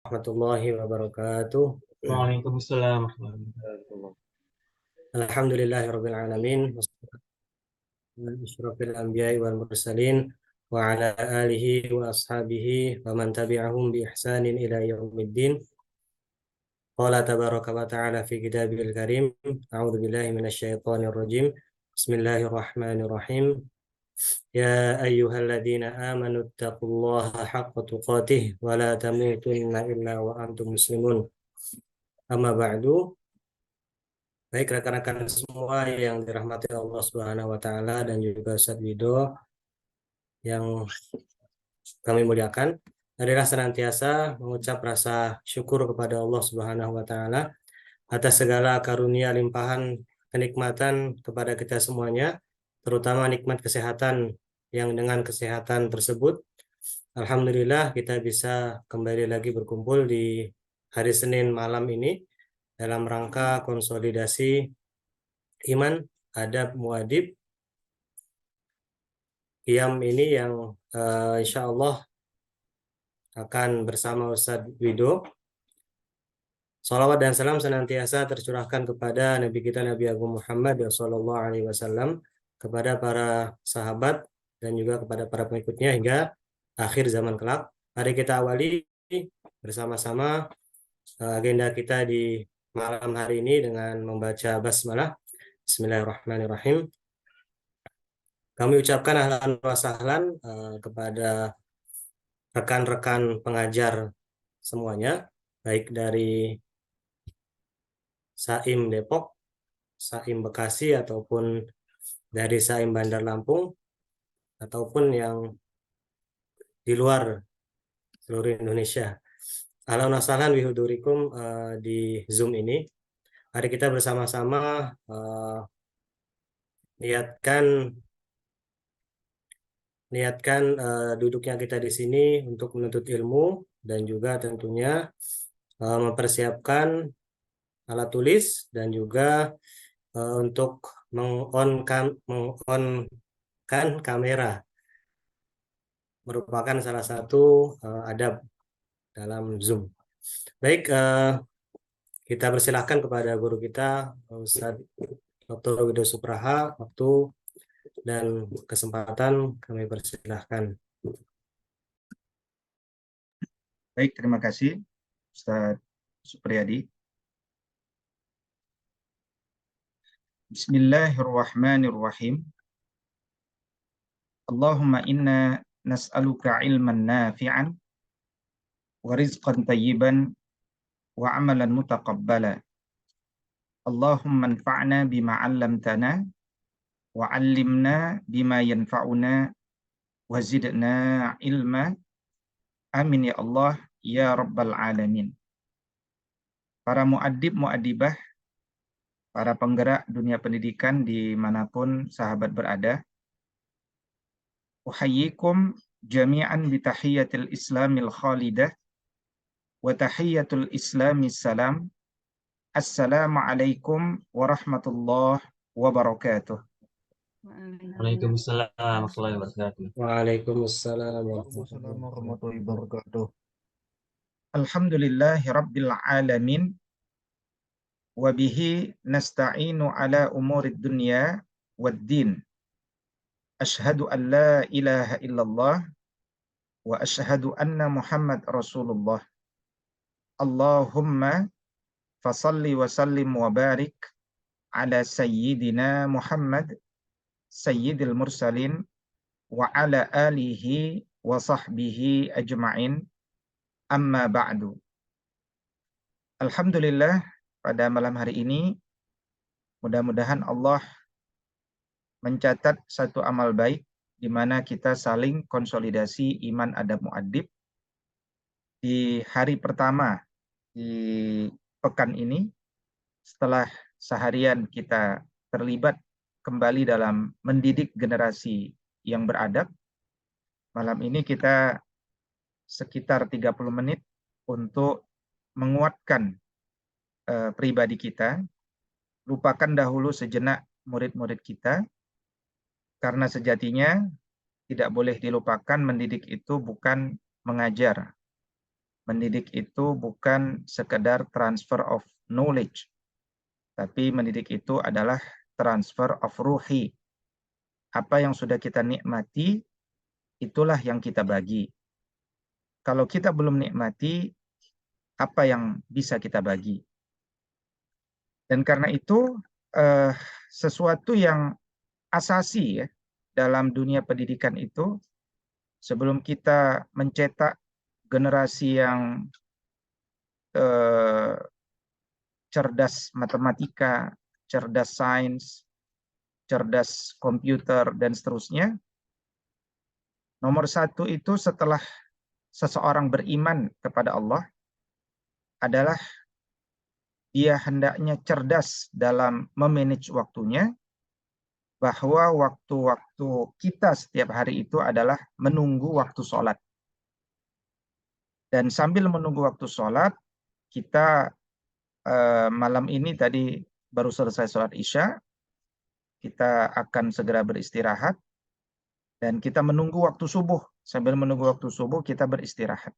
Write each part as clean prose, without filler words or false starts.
Warahmatullahi wabarakatuh. Waalaikumsalam warahmatullahi wabarakatuh. Alhamdulillahirabbil alamin wasyrafil anbiya'i wal mursalin wa ala alihi wa ashabihi wa man tabi'ahum bi ihsanin ila yaumiddin. Qala tabaraka wa ta'ala fi kitabil karim. A'udzu billahi minasyaitonir rajim. Bismillahirrahmanirrahim. Ya ayyuhalladzina amanu taqullaha haqqa tuqatih wa la tamutunna illa wa antum muslimun. Amma ba'du. Baik rekan-rekan semua yang dirahmati Allah Subhanahu wa taala dan juga Ustaz Wido yang kami muliakan, marilah senantiasa mengucap rasa syukur kepada Allah Subhanahu wa taala atas segala karunia limpahan kenikmatan kepada kita semuanya, terutama nikmat kesehatan yang dengan kesehatan tersebut alhamdulillah kita bisa kembali lagi berkumpul di hari Senin malam ini dalam rangka konsolidasi iman, adab, muadib, qiyam ini yang insya Allah akan bersama Ustadz Wido. Salawat dan salam senantiasa tercurahkan kepada Nabi kita Nabi Agung Muhammad Sallallahu Alaihi Wasallam, kepada para sahabat dan juga kepada para pengikutnya hingga akhir zaman kelak. Mari kita awali bersama-sama agenda kita di malam hari ini dengan membaca basmalah. Bismillahirrahmanirrahim. Kami ucapkan ahlan wa sahlan kepada rekan-rekan pengajar semuanya, baik dari Saim Depok, Saim Bekasi, ataupun dari Saim Bandar Lampung, ataupun yang di luar seluruh Indonesia. Ahlan wa sahlan bihudurikum di Zoom ini. Mari kita bersama-sama niatkan duduknya kita di sini untuk menuntut ilmu dan juga tentunya mempersiapkan alat tulis dan juga untuk mengonkan kamera, merupakan salah satu adab dalam Zoom. Baik, kita persilahkan kepada guru kita Ustaz Dr. Wido Supraha, waktu dan kesempatan kami persilahkan. Baik, terima kasih Ustaz Supriyadi. Bismillahirrahmanirrahim. Allahumma inna nas'aluka ilman nafi'an wa rizqan tayyiban wa amalan mutaqabbala. Allahumma anfa'na bima 'allamtana wa 'allimna bima yanfa'una wa zidna ilma. Amin ya Allah ya rabbal alamin. Para muaddib muaddibah, para penggerak dunia pendidikan dimanapun sahabat berada, uhayyikum jami'an bitahiyyatil islamil khalidah wa tahiyyatul islamis salam. Assalamualaikum warahmatullahi wabarakatuh. Waalaikumsalam warahmatullahi wabarakatuh. Waalaikumsalam warahmatullahi wabarakatuh. Alhamdulillahi rabbil alamin. Wa bihi nasta'inu ala umurid dunya wad din. Ashhadu an la ilaha illallah wa ashhadu anna Muhammad Rasulullah. Allahumma fasalli wa sallim wa barik ala sayyidina Muhammad sayyidil mursalin wa ala alihi wa sahbihi ajma'in, amma ba'du. Alhamdulillah, pada malam hari ini mudah-mudahan Allah mencatat satu amal baik di mana kita saling konsolidasi iman adab muaddib di hari pertama di pekan ini, setelah seharian kita terlibat kembali dalam mendidik generasi yang beradab. Malam ini kita sekitar 30 menit untuk menguatkan pribadi kita, lupakan dahulu sejenak murid-murid kita, karena sejatinya tidak boleh dilupakan mendidik itu bukan mengajar. mendidik itu bukan sekedar transfer of knowledge, tapi mendidik itu adalah transfer of ruhi. Apa yang sudah kita nikmati, itulah yang kita bagi. Kalau kita belum nikmati, apa yang bisa kita bagi? Dan karena itu, sesuatu yang asasi ya dalam dunia pendidikan itu, sebelum kita mencetak generasi yang cerdas matematika, cerdas sains, cerdas komputer, dan seterusnya, nomor satu itu setelah seseorang beriman kepada Allah adalah dia hendaknya cerdas dalam memanage waktunya, bahwa waktu-waktu kita setiap hari itu adalah menunggu waktu sholat. Dan sambil menunggu waktu sholat, kita malam ini tadi baru selesai sholat Isya, kita akan segera beristirahat, dan kita menunggu waktu subuh. Sambil menunggu waktu subuh, kita beristirahat.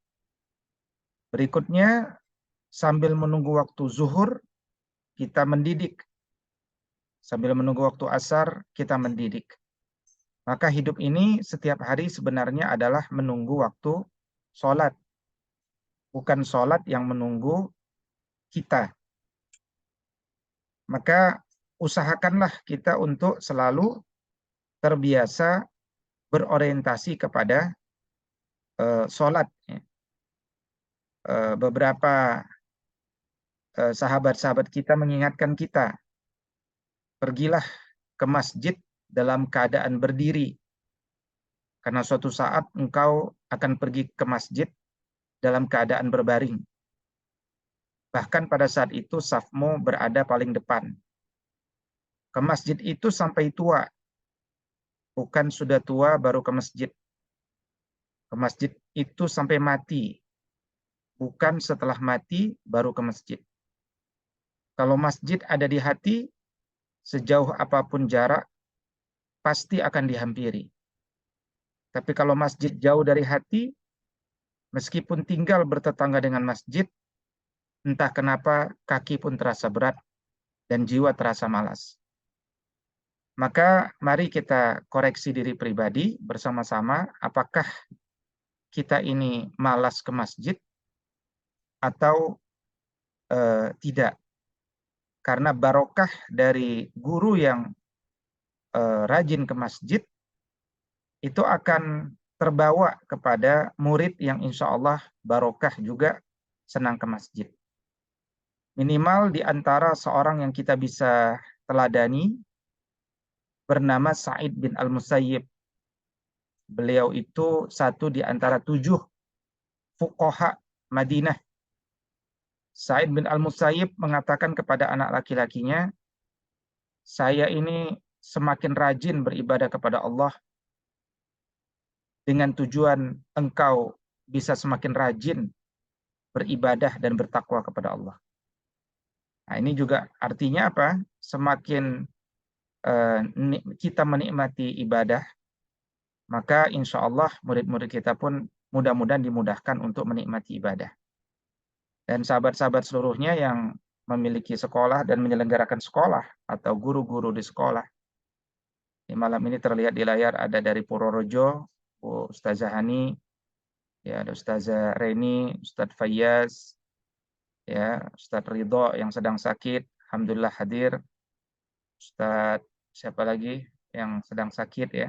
Berikutnya, sambil menunggu waktu zuhur, kita mendidik. Sambil menunggu waktu asar, kita mendidik. Maka hidup ini setiap hari sebenarnya adalah menunggu waktu sholat. Bukan sholat yang menunggu kita. Maka usahakanlah kita untuk selalu terbiasa berorientasi kepada sholat. Beberapa sahabat-sahabat kita mengingatkan kita, pergilah ke masjid dalam keadaan berdiri. Karena suatu saat engkau akan pergi ke masjid dalam keadaan berbaring. Bahkan pada saat itu safmu berada paling depan. Ke masjid itu sampai tua. Bukan sudah tua baru ke masjid. Ke masjid itu sampai mati. Bukan setelah mati baru ke masjid. Kalau masjid ada di hati, sejauh apapun jarak, pasti akan dihampiri. Tapi kalau masjid jauh dari hati, meskipun tinggal bertetangga dengan masjid, entah kenapa kaki pun terasa berat dan jiwa terasa malas. Maka mari kita koreksi diri pribadi bersama-sama, apakah kita ini malas ke masjid atau tidak. Karena barokah dari guru yang rajin ke masjid itu akan terbawa kepada murid yang insya Allah barokah juga senang ke masjid. Minimal di antara seorang yang kita bisa teladani bernama Sa'id bin Al-Musayyib. Beliau itu satu di antara 7 fuqaha Madinah. Sa'id bin Al-Musayyib mengatakan kepada anak laki-lakinya, saya ini semakin rajin beribadah kepada Allah dengan tujuan engkau bisa semakin rajin beribadah dan bertakwa kepada Allah. Nah, ini juga artinya apa? Semakin kita menikmati ibadah, maka insya Allah murid-murid kita pun mudah-mudahan dimudahkan untuk menikmati ibadah. Dan sahabat-sahabat seluruhnya yang memiliki sekolah dan menyelenggarakan sekolah atau guru-guru di sekolah. Di malam ini terlihat di layar ada dari Purworejo, Bu Ustazah Hani, ya ada Ustazah Reni, Ustadz Fayyaz, ya Ustadz Ridho yang sedang sakit, alhamdulillah hadir. Ustadz siapa lagi yang sedang sakit ya?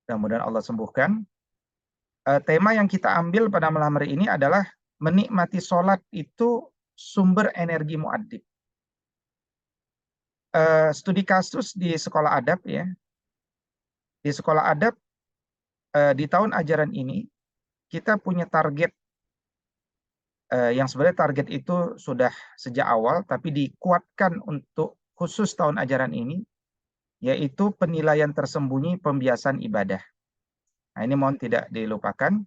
Mudah-mudahan Allah sembuhkan. Tema yang kita ambil pada malam hari ini adalah menikmati sholat itu sumber energi mu'addib. Studi kasus di sekolah adab ya. Di sekolah adab di tahun ajaran ini kita punya target yang sebenarnya target itu sudah sejak awal tapi dikuatkan untuk khusus tahun ajaran ini, yaitu penilaian tersembunyi pembiasan ibadah. Nah, ini mohon tidak dilupakan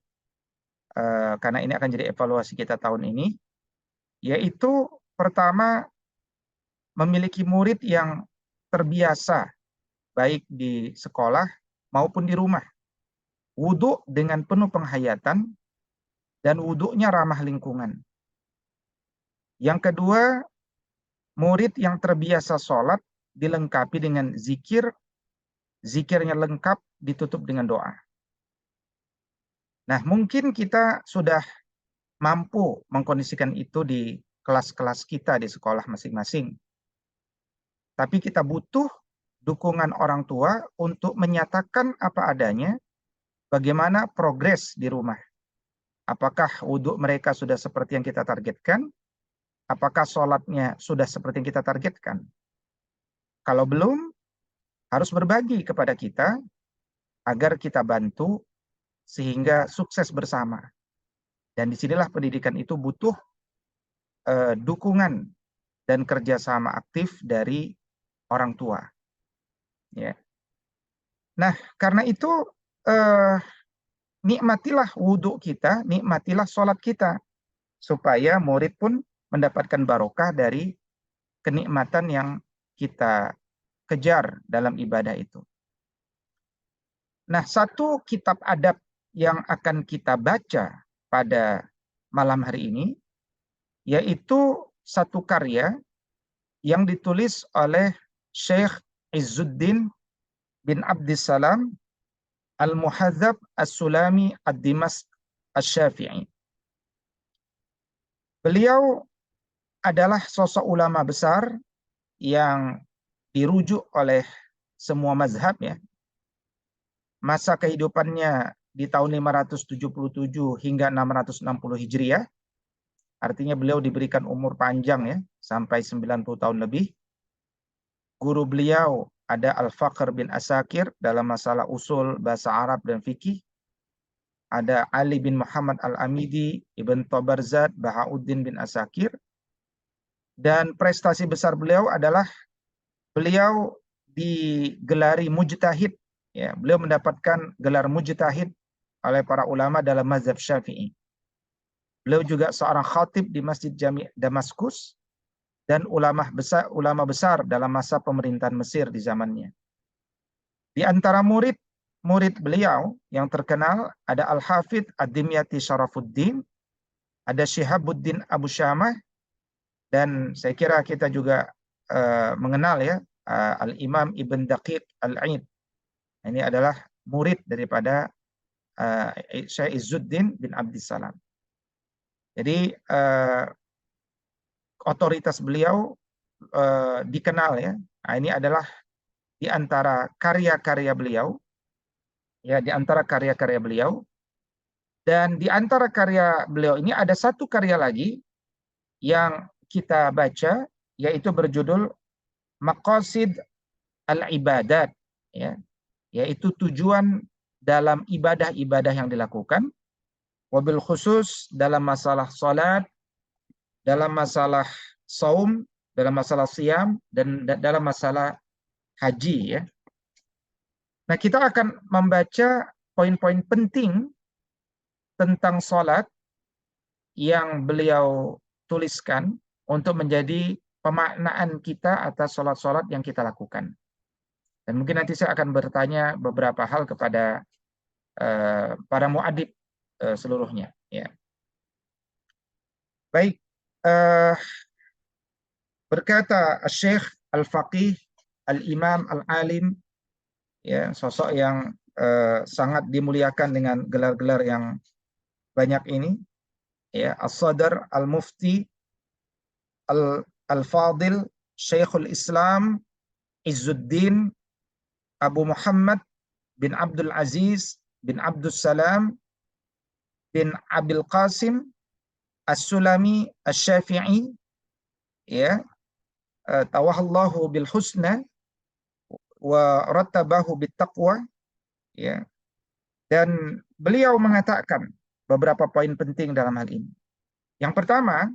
karena ini akan jadi evaluasi kita tahun ini, yaitu pertama memiliki murid yang terbiasa baik di sekolah maupun di rumah wudhu dengan penuh penghayatan dan wudhunya ramah lingkungan. Yang kedua, murid yang terbiasa sholat dilengkapi dengan zikir, zikirnya lengkap ditutup dengan doa. Nah, mungkin kita sudah mampu mengkondisikan itu di kelas-kelas kita di sekolah masing-masing. Tapi kita butuh dukungan orang tua untuk menyatakan apa adanya, bagaimana progres di rumah. Apakah wudhu mereka sudah seperti yang kita targetkan? Apakah sholatnya sudah seperti yang kita targetkan? Kalau belum, harus berbagi kepada kita agar kita bantu sehingga sukses bersama. Dan disinilah pendidikan itu butuh dukungan dan kerjasama aktif dari orang tua. Ya. Nah, karena itu nikmatilah wudhu kita, nikmatilah sholat kita, supaya murid pun mendapatkan barokah dari kenikmatan yang kita kejar dalam ibadah itu. Nah, satu kitab adab yang akan kita baca pada malam hari ini, yaitu satu karya yang ditulis oleh Syekh Izzuddin bin Abdissalam Al-Muhadzab As-Sulami Ad-Dimashq Asy-Syafi'i. Beliau adalah sosok ulama besar yang dirujuk oleh semua mazhab ya. Masa kehidupannya di tahun 577 hingga 660 Hijriah. Artinya beliau diberikan umur panjang ya, sampai 90 tahun lebih. Guru beliau ada Al-Fakhr bin Asakir dalam masalah usul bahasa Arab dan fikih. Ada Ali bin Muhammad Al-Amidi, Ibn Tabarzat, Bahauddin bin Asakir. Dan prestasi besar beliau adalah beliau digelari mujtahid. Ya, beliau mendapatkan gelar mujtahid oleh para ulama dalam mazhab Syafi'i. Beliau juga seorang khatib di Masjid Jami' Damaskus dan ulama besar dalam masa pemerintahan Mesir di zamannya. Di antara murid beliau yang terkenal ada Al-Hafidh Ad-Dimyati Syarafuddin, ada Syihabuddin Abu Syamah, dan saya kira kita juga mengenal ya Al-Imam Ibn Daqiq Al-Aid. Ini adalah murid daripada Syekh Izzuddin bin Abdissalam. Jadi otoritas beliau dikenal ya. Nah, ini adalah di antara karya-karya beliau. Ya, di antara karya-karya beliau. Dan di antara karya beliau ini ada satu karya lagi yang kita baca, yaitu berjudul Maqasid al-Ibadat, ya, yaitu tujuan dalam ibadah-ibadah yang dilakukan, wabil khusus dalam masalah salat, dalam masalah saum, dalam masalah siam, dan dalam masalah haji ya. Nah, kita akan membaca poin-poin penting tentang salat yang beliau tuliskan untuk menjadi pemaknaan kita atas salat-salat yang kita lakukan. Dan mungkin nanti saya akan bertanya beberapa hal kepada para muadib seluruhnya. Ya. Baik, berkata Syekh Al-Faqih Al-Imam Al-Alim, ya, sosok yang sangat dimuliakan dengan gelar-gelar yang banyak ini, ya, As-Sadr Al-Mufti Al-Fadil Syekhul Islam Izzuddin Abu Muhammad bin Abdul Aziz bin Abdul Salam bin Abil Qasim As-Sulami Asy-Syafi'i, ya, tawahallahu bil husna wa rattabahu bit taqwa, ya. Dan beliau mengatakan beberapa poin penting dalam hal ini. Yang pertama,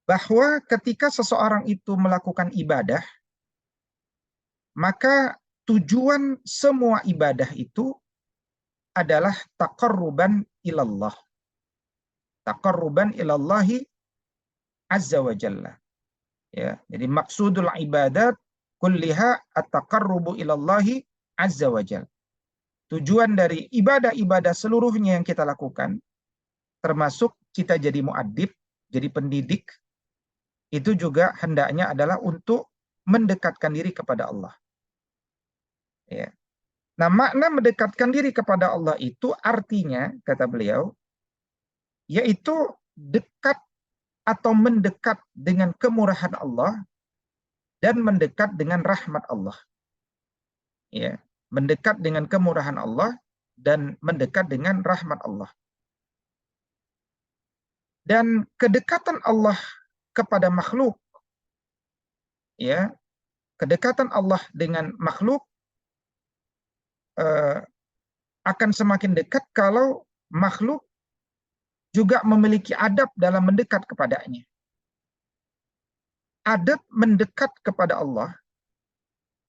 bahwa ketika seseorang itu melakukan ibadah, maka tujuan semua ibadah itu adalah taqarruban ilallah. Taqarruban ilallahi azza wa jalla. Ya, jadi maksudul ibadat kulliha at-taqarrubu ilallahi azza wa jalla. Tujuan dari ibadah-ibadah seluruhnya yang kita lakukan termasuk kita jadi muaddib, jadi pendidik, itu juga hendaknya adalah untuk mendekatkan diri kepada Allah. Ya. Nah, makna mendekatkan diri kepada Allah itu artinya, kata beliau, yaitu dekat atau mendekat dengan kemurahan Allah dan mendekat dengan rahmat Allah. Ya, mendekat dengan kemurahan Allah dan mendekat dengan rahmat Allah. Dan kedekatan Allah kepada makhluk, ya, kedekatan Allah dengan makhluk akan semakin dekat kalau makhluk juga memiliki adab dalam mendekat kepadanya. Adab mendekat kepada Allah,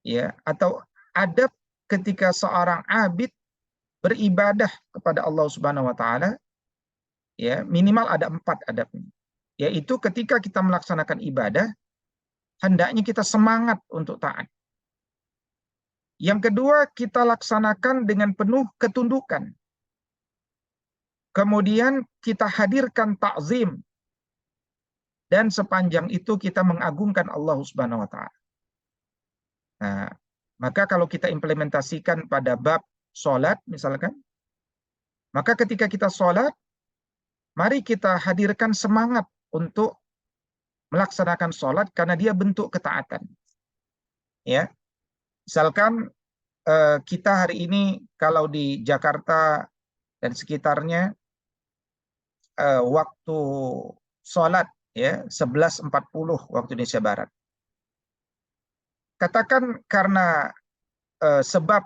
ya, atau adab ketika seorang abid beribadah kepada Allah Subhanahu wa taala, ya, minimal ada 4 adabnya. Yaitu ketika kita melaksanakan ibadah, hendaknya kita semangat untuk taat. Yang kedua, kita laksanakan dengan penuh ketundukan. Kemudian kita hadirkan takzim. Dan sepanjang itu kita mengagungkan Allah Subhanahu wa taala. Nah, maka kalau kita implementasikan pada bab sholat misalkan, maka ketika kita sholat, mari kita hadirkan semangat untuk melaksanakan sholat karena dia bentuk ketaatan. Ya, misalkan kita hari ini kalau di Jakarta dan sekitarnya waktu sholat, ya, 11.40 waktu Indonesia Barat. Katakan karena sebab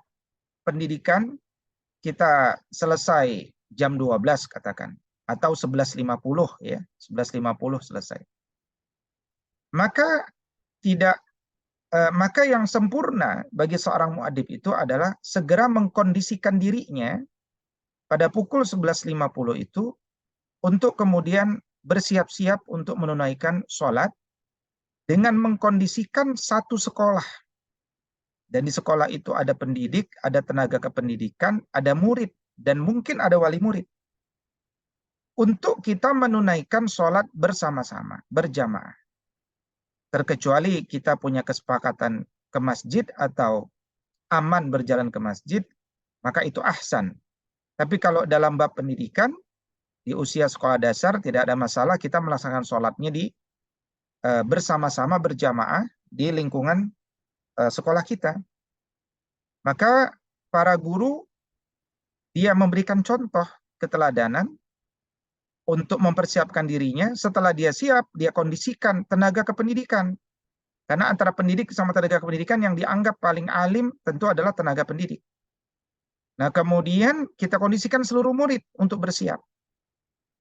pendidikan kita selesai jam 12 katakan, atau 11.50 ya, 11.50 selesai. Maka maka yang sempurna bagi seorang muadib itu adalah segera mengkondisikan dirinya pada pukul 11.50 itu untuk kemudian bersiap-siap untuk menunaikan sholat dengan mengkondisikan satu sekolah. Dan di sekolah itu ada pendidik, ada tenaga kependidikan, ada murid, dan mungkin ada wali murid. Untuk kita menunaikan sholat bersama-sama, berjamaah. Terkecuali kita punya kesepakatan ke masjid atau aman berjalan ke masjid, maka itu ahsan. Tapi kalau dalam bab pendidikan, di usia sekolah dasar tidak ada masalah kita melaksanakan sholatnya di bersama-sama berjamaah di lingkungan sekolah kita. Maka para guru dia memberikan contoh keteladanan untuk mempersiapkan dirinya. Setelah dia siap, dia kondisikan tenaga kependidikan. Karena antara pendidik sama tenaga kependidikan yang dianggap paling alim tentu adalah tenaga pendidik. Nah, kemudian kita kondisikan seluruh murid untuk bersiap.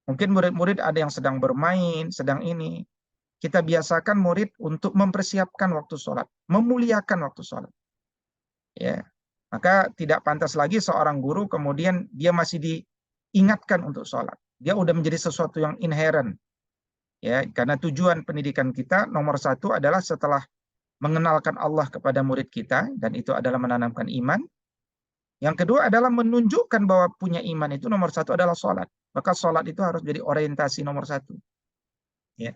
Mungkin murid-murid ada yang sedang bermain, sedang ini. Kita biasakan murid untuk mempersiapkan waktu sholat, memuliakan waktu sholat. Ya, maka tidak pantas lagi seorang guru kemudian dia masih diingatkan untuk sholat. Dia udah menjadi sesuatu yang inherent. Ya, karena tujuan pendidikan kita nomor 1 adalah setelah mengenalkan Allah kepada murid kita, dan itu adalah menanamkan iman. Yang kedua adalah menunjukkan bahwa punya iman itu nomor 1 adalah sholat. Maka sholat itu harus jadi orientasi nomor 1. Ya.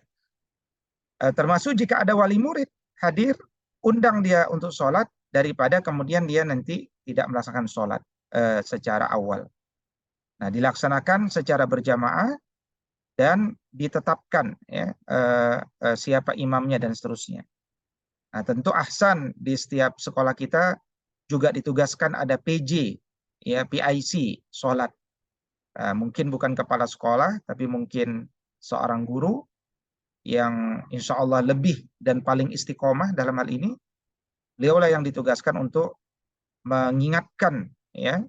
Termasuk jika ada wali murid hadir, undang dia untuk sholat daripada kemudian dia nanti tidak melaksanakan sholat secara awal. Nah, dilaksanakan secara berjamaah dan ditetapkan ya, siapa imamnya dan seterusnya. Nah, tentu ahsan di setiap sekolah kita juga ditugaskan ada PJ, ya, PIC, sholat. Mungkin bukan kepala sekolah, tapi mungkin seorang guru yang insya Allah lebih dan paling istiqomah dalam hal ini. Beliaulah yang ditugaskan untuk mengingatkan ya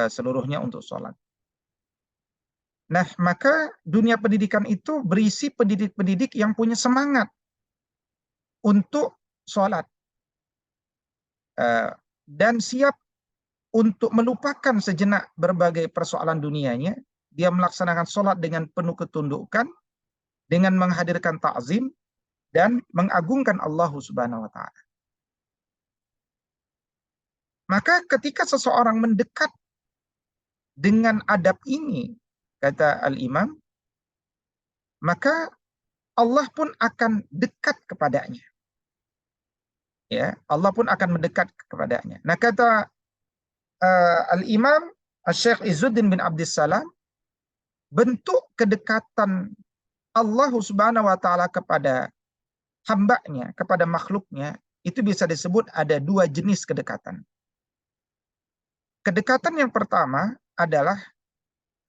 seluruhnya untuk sholat. Nah, maka dunia pendidikan itu berisi pendidik-pendidik yang punya semangat untuk sholat dan siap untuk melupakan sejenak berbagai persoalan dunianya. Dia melaksanakan sholat dengan penuh ketundukan, dengan menghadirkan ta'zim dan mengagungkan Allah Subhanahu wa taala. Maka ketika seseorang mendekat dengan adab ini, kata Al-Imam, maka Allah pun akan dekat kepadanya. Ya, Allah pun akan mendekat kepadanya. Nah, kata Al-Imam Syekh Izzuddin bin Abdissalam, bentuk kedekatan Allah Subhanahu wa taala kepada hambanya, kepada makhluknya, itu bisa disebut ada dua jenis kedekatan. Kedekatan yang pertama adalah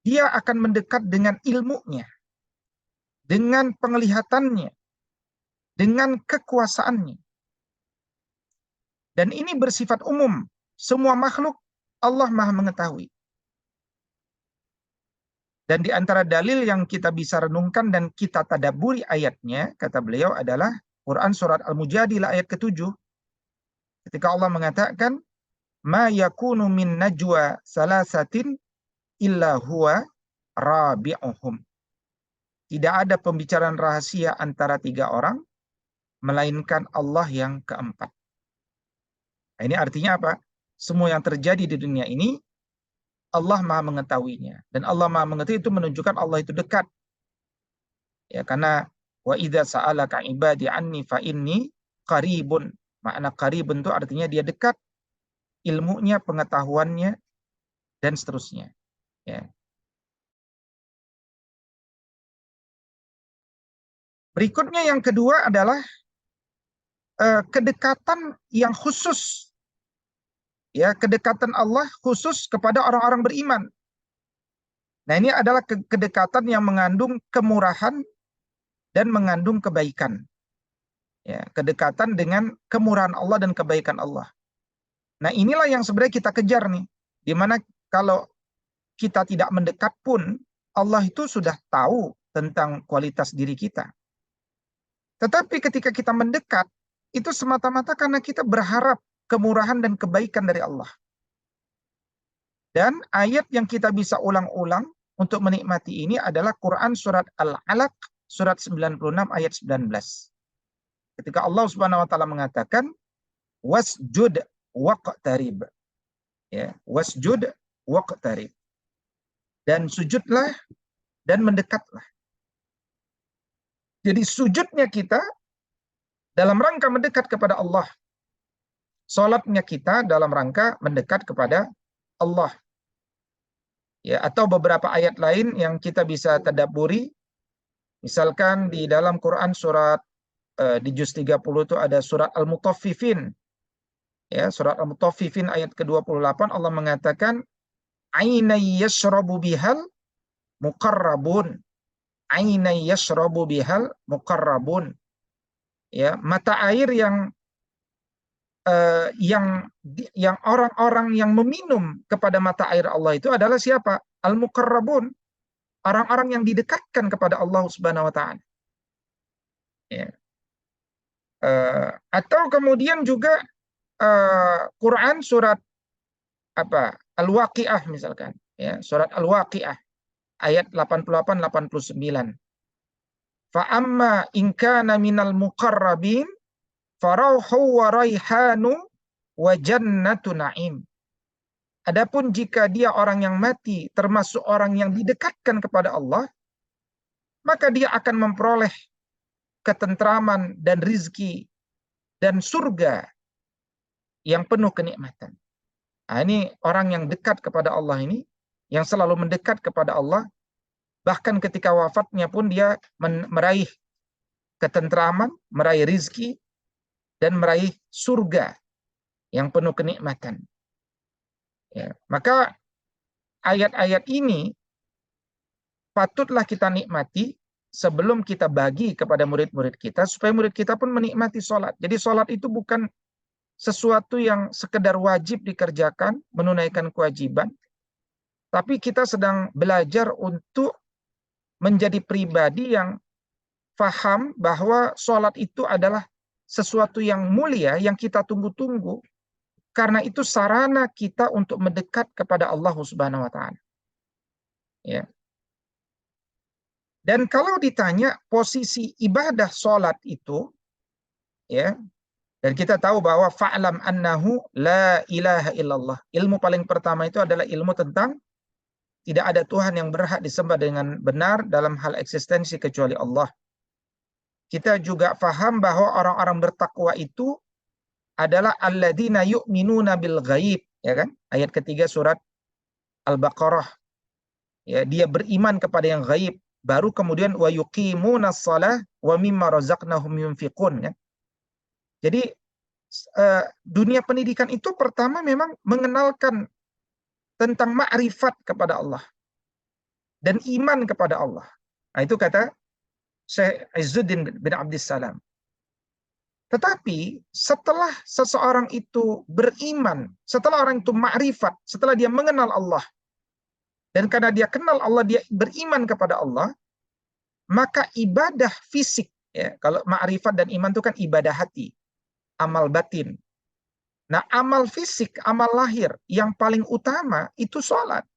dia akan mendekat dengan ilmunya, dengan penglihatannya, dengan kekuasaannya. Dan ini bersifat umum. Semua makhluk Allah Maha mengetahui. Dan di antara dalil yang kita bisa renungkan dan kita tadabburi ayatnya, kata beliau, adalah Quran surat Al-Mujadilah ayat ke-7. Ketika Allah mengatakan, "Ma yakunu min najwa salasatin illa huwa rabi'uhum." Tidak ada pembicaraan rahasia antara 3 orang, melainkan Allah yang keempat. Nah, ini artinya apa? Semua yang terjadi di dunia ini, Allah Maha mengetahuinya. Dan Allah Maha mengetahui itu menunjukkan Allah itu dekat. Ya, karena wa idza sa'alaka ibadi anni fa inni qaribun. Makna qaribun itu artinya dia dekat, ilmunya, pengetahuannya, dan seterusnya. Ya. Berikutnya yang kedua adalah kedekatan yang khusus. Ya, kedekatan Allah khusus kepada orang-orang beriman. Nah, ini adalah kedekatan yang mengandung kemurahan dan mengandung kebaikan. Ya, kedekatan dengan kemurahan Allah dan kebaikan Allah. Nah, inilah yang sebenarnya kita kejar nih. Dimana kalau kita tidak mendekat pun, Allah itu sudah tahu tentang kualitas diri kita. Tetapi ketika kita mendekat, itu semata-mata karena kita berharap kemurahan dan kebaikan dari Allah. Dan ayat yang kita bisa ulang-ulang untuk menikmati ini adalah Quran surat Al-Alaq, surat 96 ayat 19. Ketika Allah Subhanahu wa taala mengatakan, "Wasjud waqtarib." Ya, wasjud waqtarib. Dan sujudlah dan mendekatlah. Jadi sujudnya kita dalam rangka mendekat kepada Allah. Salatnya kita dalam rangka mendekat kepada Allah. Ya, atau beberapa ayat lain yang kita bisa tadabburi. Misalkan di dalam Quran surat di juz 30 itu ada surat Al-Mutaffifin. Ya, surat Al-Mutaffifin ayat ke-28 Allah mengatakan, "Ainay yashrabu bihal muqarrabun." Ainay yashrabu bihal muqarrabun. Ya, mata air yang orang-orang yang meminum kepada mata air Allah itu adalah siapa? Al-muqarrabun. Orang-orang yang didekatkan kepada Allah Subhanahu wa taala. Ya. Atau kemudian juga Quran surat Al-Waqiah misalkan, ya, surat Al-Waqiah ayat 88 89. Fa amma in kana minal muqarrabin farauhu wa raihanu wa jannatu na'im. Adapun jika dia orang yang mati termasuk orang yang didekatkan kepada Allah, maka dia akan memperoleh ketentraman dan rizki dan surga yang penuh kenikmatan. Nah, ini orang yang dekat kepada Allah ini, yang selalu mendekat kepada Allah, bahkan ketika wafatnya pun dia meraih ketentraman, meraih rizki, dan meraih surga yang penuh kenikmatan. Ya, maka ayat-ayat ini patutlah kita nikmati sebelum kita bagi kepada murid-murid kita, supaya murid kita pun menikmati sholat. Jadi sholat itu bukan sesuatu yang sekedar wajib dikerjakan, menunaikan kewajiban, tapi kita sedang belajar untuk menjadi pribadi yang faham bahwa sholat itu adalah sesuatu yang mulia, yang kita tunggu-tunggu, karena itu sarana kita untuk mendekat kepada Allah Subhanahu wa taala. Ya. Dan kalau ditanya posisi ibadah sholat itu, ya, dan kita tahu bahwa fa'lam annahu la ilaha illallah. Ilmu paling pertama itu adalah ilmu tentang tidak ada Tuhan yang berhak disembah dengan benar dalam hal eksistensi kecuali Allah. Kita juga faham bahwa orang-orang bertakwa itu adalah alladzina yu'minuna bil ghaib, ya kan? Ayat ketiga surat Al-Baqarah. Ya, dia beriman kepada yang ghaib, baru kemudian wa yuqimunas shalah wa mimma razaqnahum yunfiqun, kan? Jadi dunia pendidikan itu pertama memang mengenalkan tentang ma'rifat kepada Allah dan iman kepada Allah. Nah, itu kata Syekh Izzuddin bin Abdissalam. Tetapi setelah seseorang itu beriman, setelah orang itu ma'rifat, setelah dia mengenal Allah, dan karena dia kenal Allah, dia beriman kepada Allah, maka ibadah fisik, ya, kalau ma'rifat dan iman itu kan ibadah hati, amal batin. Nah, amal fisik, amal lahir yang paling utama itu sholat.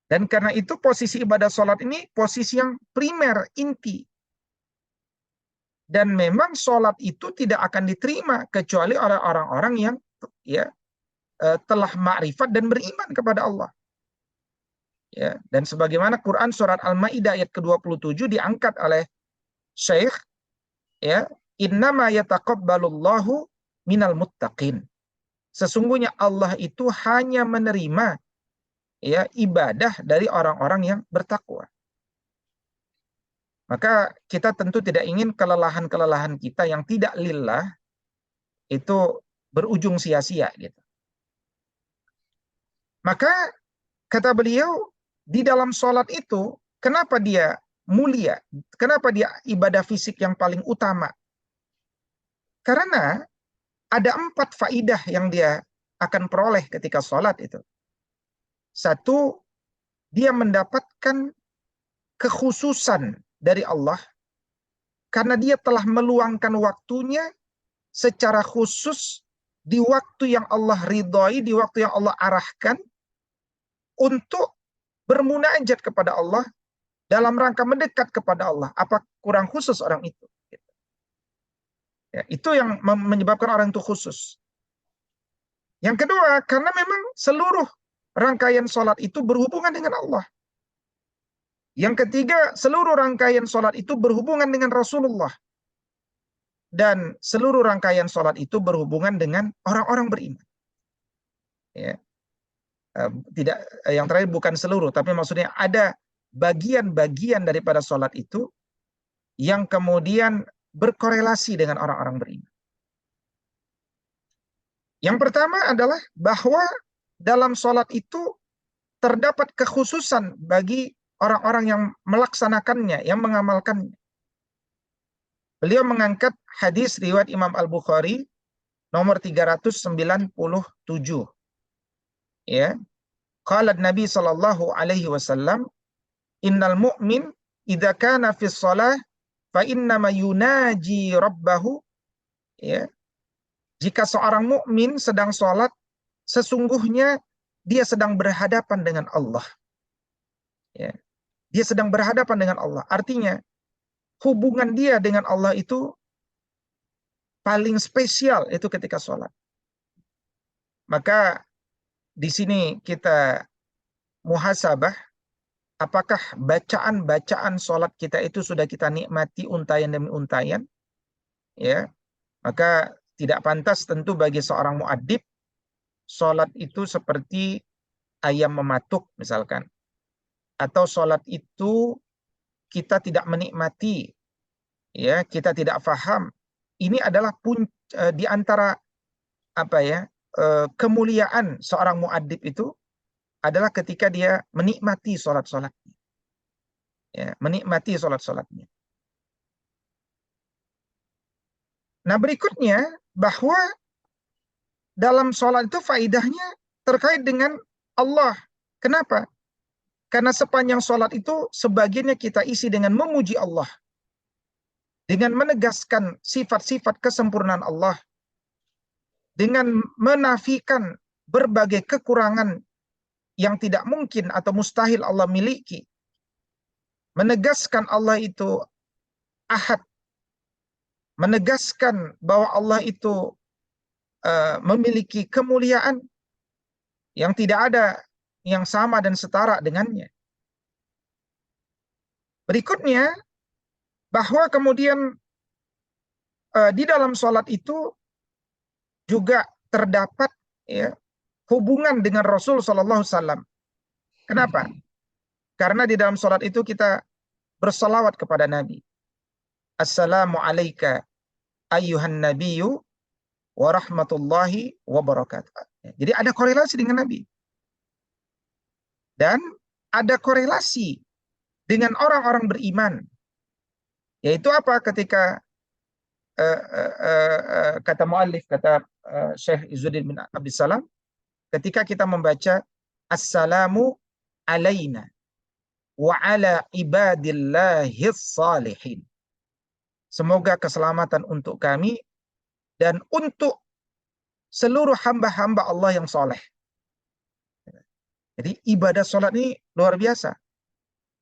Dan karena itu posisi ibadah sholat ini posisi yang primer, inti. Dan memang sholat itu tidak akan diterima kecuali oleh orang-orang yang ya telah ma'rifat dan beriman kepada Allah. Ya, dan sebagaimana Quran surat Al-Maidah ayat ke-27 diangkat oleh Syekh, ya, innama yataqabbalullahu minal muttaqin. Sesungguhnya Allah itu hanya menerima ya ibadah dari orang-orang yang bertakwa. Maka kita tentu tidak ingin kelelahan-kelelahan kita yang tidak lillah itu berujung sia-sia gitu. Maka kata beliau, di dalam sholat itu kenapa dia mulia? Kenapa dia ibadah fisik yang paling utama? Karena ada 4 faidah yang dia akan peroleh ketika sholat itu. Satu, dia mendapatkan kekhususan dari Allah karena dia telah meluangkan waktunya secara khusus di waktu yang Allah ridhoi, di waktu yang Allah arahkan untuk bermunajat kepada Allah dalam rangka mendekat kepada Allah. Apa kurang khusus orang itu? Ya, itu yang menyebabkan orang itu khusus. Yang kedua, karena memang seluruh rangkaian sholat itu berhubungan dengan Allah. Yang ketiga, seluruh rangkaian sholat itu berhubungan dengan Rasulullah. Dan seluruh rangkaian sholat itu berhubungan dengan orang-orang beriman. Ya. Tidak, yang terakhir bukan seluruh, tapi maksudnya ada bagian-bagian daripada sholat itu yang kemudian berkorelasi dengan orang-orang beriman. Yang pertama adalah bahwa dalam sholat itu terdapat kekhususan bagi orang-orang yang melaksanakannya, yang mengamalkannya. Beliau mengangkat hadis riwayat Imam Al-Bukhari nomor 397. Ya. Qala Nabi sallallahu alaihi wasallam, "Innal mu'min idza kana fi shalah fa innama yunaji rabbahu." Ya. Jika seorang mukmin sedang sholat, sesungguhnya dia sedang berhadapan dengan Allah. Ya. Dia sedang berhadapan dengan Allah. Artinya, hubungan dia dengan Allah itu paling spesial itu ketika sholat. Maka di sini kita muhasabah, apakah bacaan-bacaan sholat kita itu sudah kita nikmati untayan demi untayan? Ya, maka tidak pantas tentu bagi seorang muadzib sholat itu seperti ayam mematuk misalkan. Atau sholat itu kita tidak menikmati, ya, kita tidak faham. Ini adalah di antara apa ya kemuliaan seorang muadzib itu adalah ketika dia menikmati sholat-sholatnya, ya, menikmati sholat-sholatnya. Nah, berikutnya bahwa dalam sholat itu faidahnya terkait dengan Allah. Kenapa? Karena sepanjang sholat itu sebagiannya kita isi dengan memuji Allah, dengan menegaskan sifat-sifat kesempurnaan Allah, dengan menafikan berbagai kekurangan yang tidak mungkin atau mustahil Allah miliki, menegaskan Allah itu ahad, menegaskan bahwa Allah itu memiliki kemuliaan yang tidak ada yang sama dan setara dengannya. Berikutnya, bahwa kemudian di dalam sholat itu juga terdapat ya, hubungan dengan Rasul Sallallahu Alaihi Wasallam. Kenapa? Karena di dalam sholat itu kita bersalawat kepada Nabi. Assalamu alayka ayyuhan nabiyyu wa rahmatullahi wa barakatuh. Jadi ada korelasi dengan Nabi. Dan ada korelasi dengan orang-orang beriman. Yaitu apa? Ketika kata muallif, kata Syekh Izzuddin bin Abdussalam, ketika kita membaca Assalamu alaina wa ala ibadillahis salihin. Semoga keselamatan untuk kami dan untuk seluruh hamba-hamba Allah yang soleh. Jadi ibadah sholat ini luar biasa.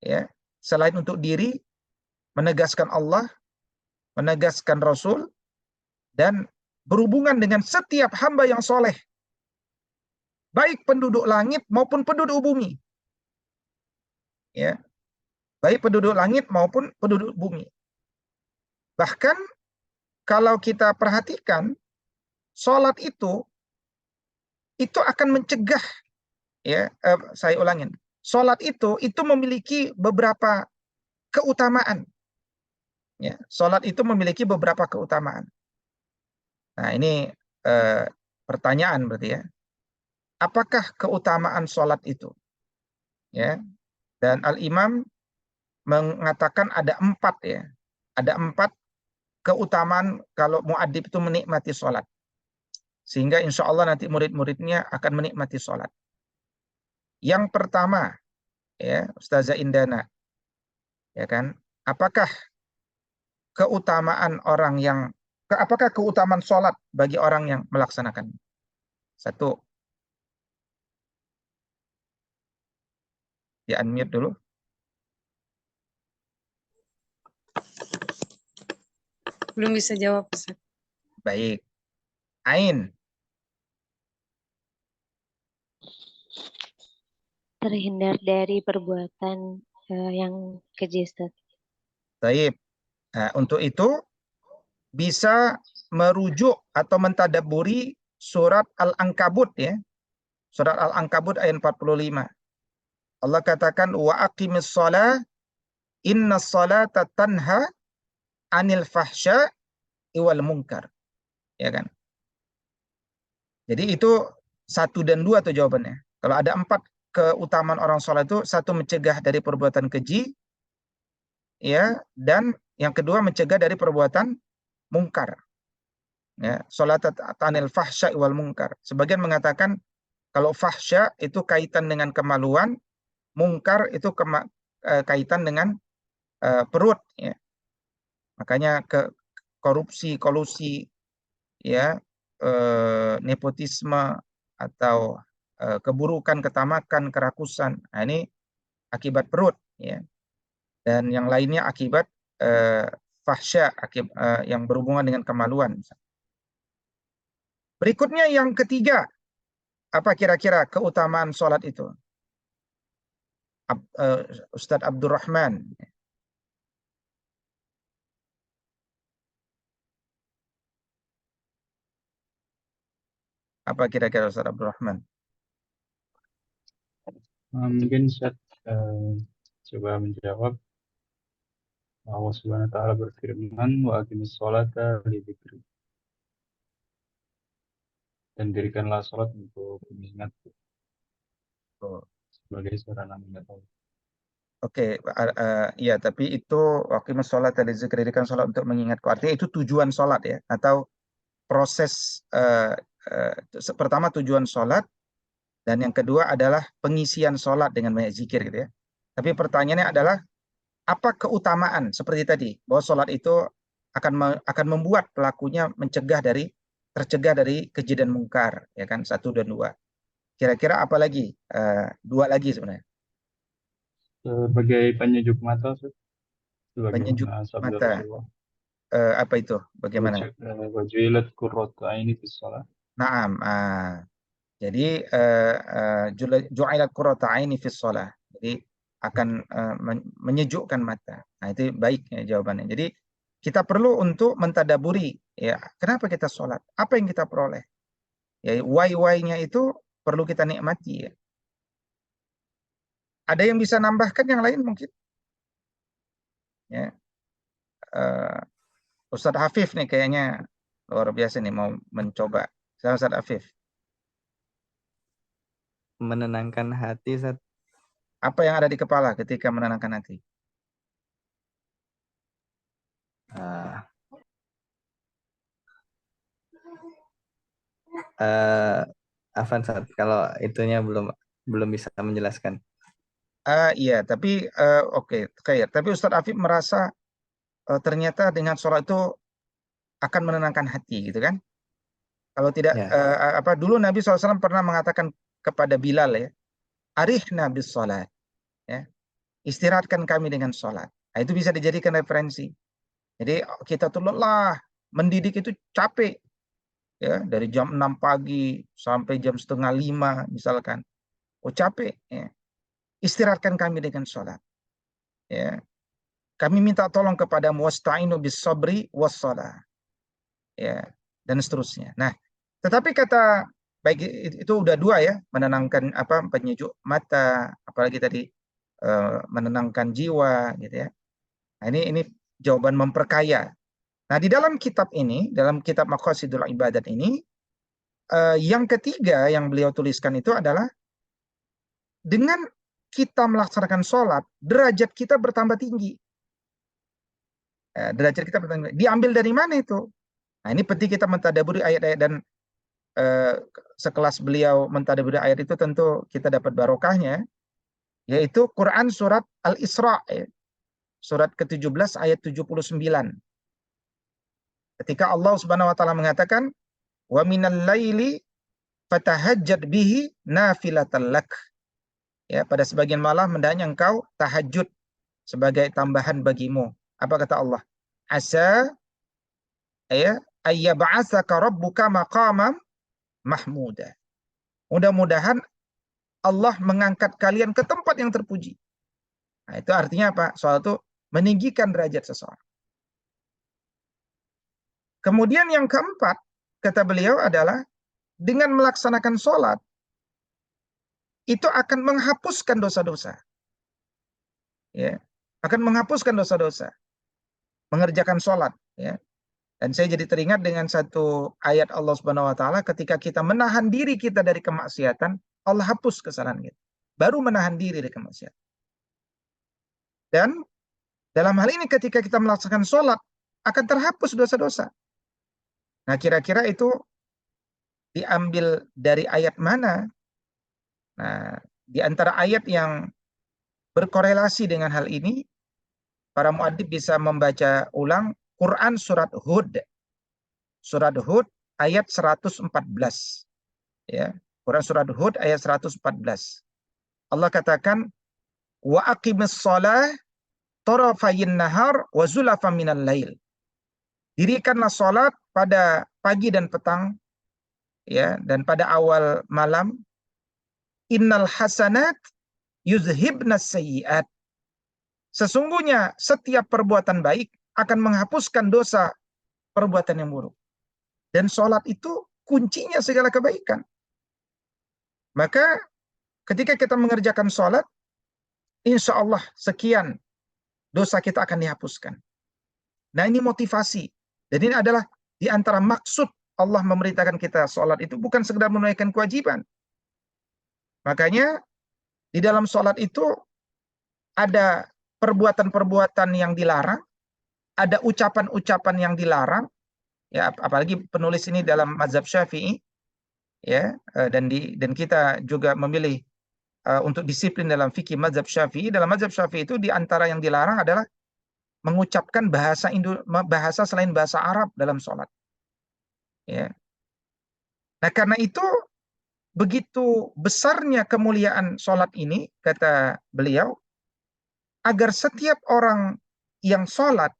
Ya, selain untuk diri, menegaskan Allah, menegaskan Rasul, dan berhubungan dengan setiap hamba yang soleh. Baik penduduk langit maupun penduduk bumi. Ya, baik penduduk langit maupun penduduk bumi. Bahkan kalau kita perhatikan, sholat itu akan mencegah, ya, saya ulangin, sholat itu memiliki beberapa keutamaan. Ya, sholat itu memiliki beberapa keutamaan. Nah, ini pertanyaan berarti ya. Apakah keutamaan sholat itu? Ya, dan Al-Imam mengatakan ada 4 ya. Ada 4 keutamaan kalau muadzib itu menikmati sholat. Sehingga insya Allah nanti murid-muridnya akan menikmati sholat. Yang pertama, ya, Ustazah Indana, ya kan? Apakah keutamaan sholat bagi orang yang melaksanakan? Satu, di unmute dulu. Belum bisa jawab, Ustaz. Baik. Ain. Terhindar dari perbuatan yang keji, Ustaz. Baik. Nah, untuk itu bisa merujuk atau mentadabburi surat Al-Ankabut ya. Surat Al-Ankabut ayat 45. Allah katakan wa aqimis shalah innas salata tanha 'anil fahsya'i wal munkar. Ya kan? Jadi itu 1 dan 2 tuh jawabannya. Kalau ada 4 keutamaan orang sholat itu, 1 mencegah dari perbuatan keji, ya, dan yang kedua mencegah dari perbuatan mungkar. Ya, sholat tanil fahsya wal mungkar. Sebagian mengatakan kalau fahsya itu kaitan dengan kemaluan, mungkar itu kaitan dengan perut. Ya. Makanya korupsi, kolusi, ya, nepotisme atau keburukan, ketamakan, kerakusan. Nah, ini akibat perut, ya. Dan yang lainnya akibat fahsya, yang berhubungan dengan kemaluan. Berikutnya yang ketiga, apa kira-kira keutamaan sholat itu? Ustadz Abdurrahman. Apa kira-kira Ustadz Abdurrahman? Mungkin Ustaz coba menjawab. Allah Subhanahu wa taala berfirman wa aqimis sholata li dzikri. Dan dirikanlah sholat untuk mengingat sebagai sarana mengingat Allah. Oke, iya, tapi itu waqimus sholat li dzikri, dirikan sholat untuk mengingatku. Artinya itu tujuan sholat ya, atau proses pertama tujuan sholat, dan yang kedua adalah pengisian sholat dengan banyak zikir gitu ya. Tapi pertanyaannya adalah apa keutamaan seperti tadi, bahwa sholat itu akan membuat pelakunya tercegah dari keji dan mungkar, ya kan, 1 dan 2. Kira-kira apa lagi? 2 lagi sebenarnya. Sebagai penyejuk mata, Ustaz. Penyejuk Sabda mata. Rasulullah. Apa itu? Bagaimana? Wajulat qurratu aini fis shalah. Naam. Jadi ju'ilat qurrata aini fis shalah. Jadi akan menyejukkan mata. Nah, itu baik ya, jawabannya. Jadi kita perlu untuk mentadaburi ya, kenapa kita sholat? Apa yang kita peroleh? Ya, why-nya itu perlu kita nikmati ya. Ada yang bisa nambahkan yang lain mungkin? Ya. Ustadz Hafif nih kayaknya luar biasa nih mau mencoba. Saya Ustadz Hafif. Menenangkan hati, Ustaz. Apa yang ada di kepala ketika menenangkan hati? Afan, Ustaz, kalau itunya belum bisa menjelaskan. Iya, tapi oke, kayak. Tapi Ustadz Hafif merasa ternyata dengan sholat itu akan menenangkan hati, gitu kan? Kalau tidak, Ya. dulu Nabi SAW pernah mengatakan kepada Bilal ya, arihna bis sholat, ya, istirahatkan kami dengan sholat. Nah, itu bisa dijadikan referensi. Jadi kita tuh lelah, mendidik itu capek, ya, dari jam 6 pagi sampai jam 4:30 misalkan. Oh capek, ya. Istirahatkan kami dengan sholat. Ya. Kami minta tolong kepada wasta'inu bis sabri was shalah. Ya, dan seterusnya. Nah, tetapi kata baik itu udah dua ya, menenangkan penyejuk mata, apalagi tadi menenangkan jiwa gitu ya. Nah, ini jawaban memperkaya. Nah, di dalam kitab ini, dalam kitab Maqasidul Ibadat ini, yang ketiga yang beliau tuliskan itu adalah dengan kita melaksanakan sholat, derajat kita bertambah tinggi. Derajat kita bertambah tinggi. Diambil dari mana itu? Nah, ini penting kita mentadaburi ayat-ayat, dan sekelas beliau mentadaburi ayat itu tentu kita dapat barokahnya, yaitu Quran surat Al-Isra, ya. Surat ke-17 ayat 79. Ketika Allah Subhanahu wa taala mengatakan, "Wa minal laili fatahajjad bihi nafilatan lak." Ya, pada sebagian malam hendaknya engkau tahajud sebagai tambahan bagimu. Apa kata Allah? Asa ya ayyab'atsaka rabbuka maqamam mahmuda. Mudah-mudahan Allah mengangkat kalian ke tempat yang terpuji. Nah, itu artinya apa? Soal itu meninggikan derajat seseorang. Kemudian yang keempat, kata beliau adalah dengan melaksanakan sholat, itu akan menghapuskan dosa-dosa. Ya, akan menghapuskan dosa-dosa. Mengerjakan sholat. Ya. Dan saya jadi teringat dengan satu ayat Allah Subhanahu Wa Taala, ketika kita menahan diri kita dari kemaksiatan, Allah hapus kesalahan kita. Baru menahan diri dari kemaksiatan. Dan dalam hal ini ketika kita melaksanakan sholat, akan terhapus dosa-dosa. Nah, kira-kira itu diambil dari ayat mana? Nah, di antara ayat yang berkorelasi dengan hal ini, para muadzib bisa membaca ulang Quran surat Hud. Surat Hud ayat 114. Ya, Quran surat Hud ayat 114. Allah katakan, "Wa aqimis shalah tarafayin nahar wa zulafan minal lail." Dirikanlah salat pada pagi dan petang, ya, dan pada awal malam. Innal hasanat yuzhibnas sayyi'at. Sesungguhnya setiap perbuatan baik akan menghapuskan dosa perbuatan yang buruk. Dan sholat itu kuncinya segala kebaikan. Maka ketika kita mengerjakan sholat, insya Allah sekian dosa kita akan dihapuskan. Nah, ini motivasi. Dan ini adalah di antara maksud Allah memerintahkan kita sholat itu bukan sekedar menunaikan kewajiban. Makanya di dalam sholat itu ada perbuatan-perbuatan yang dilarang, ada ucapan-ucapan yang dilarang, ya, apalagi penulis ini dalam mazhab Syafi'i, ya, dan kita juga memilih untuk disiplin dalam fikih mazhab Syafi'i. Dalam mazhab Syafi'i itu di antara yang dilarang adalah mengucapkan bahasa selain bahasa Arab dalam sholat. Ya. Nah, karena itu begitu besarnya kemuliaan sholat ini, kata beliau, agar setiap orang yang sholat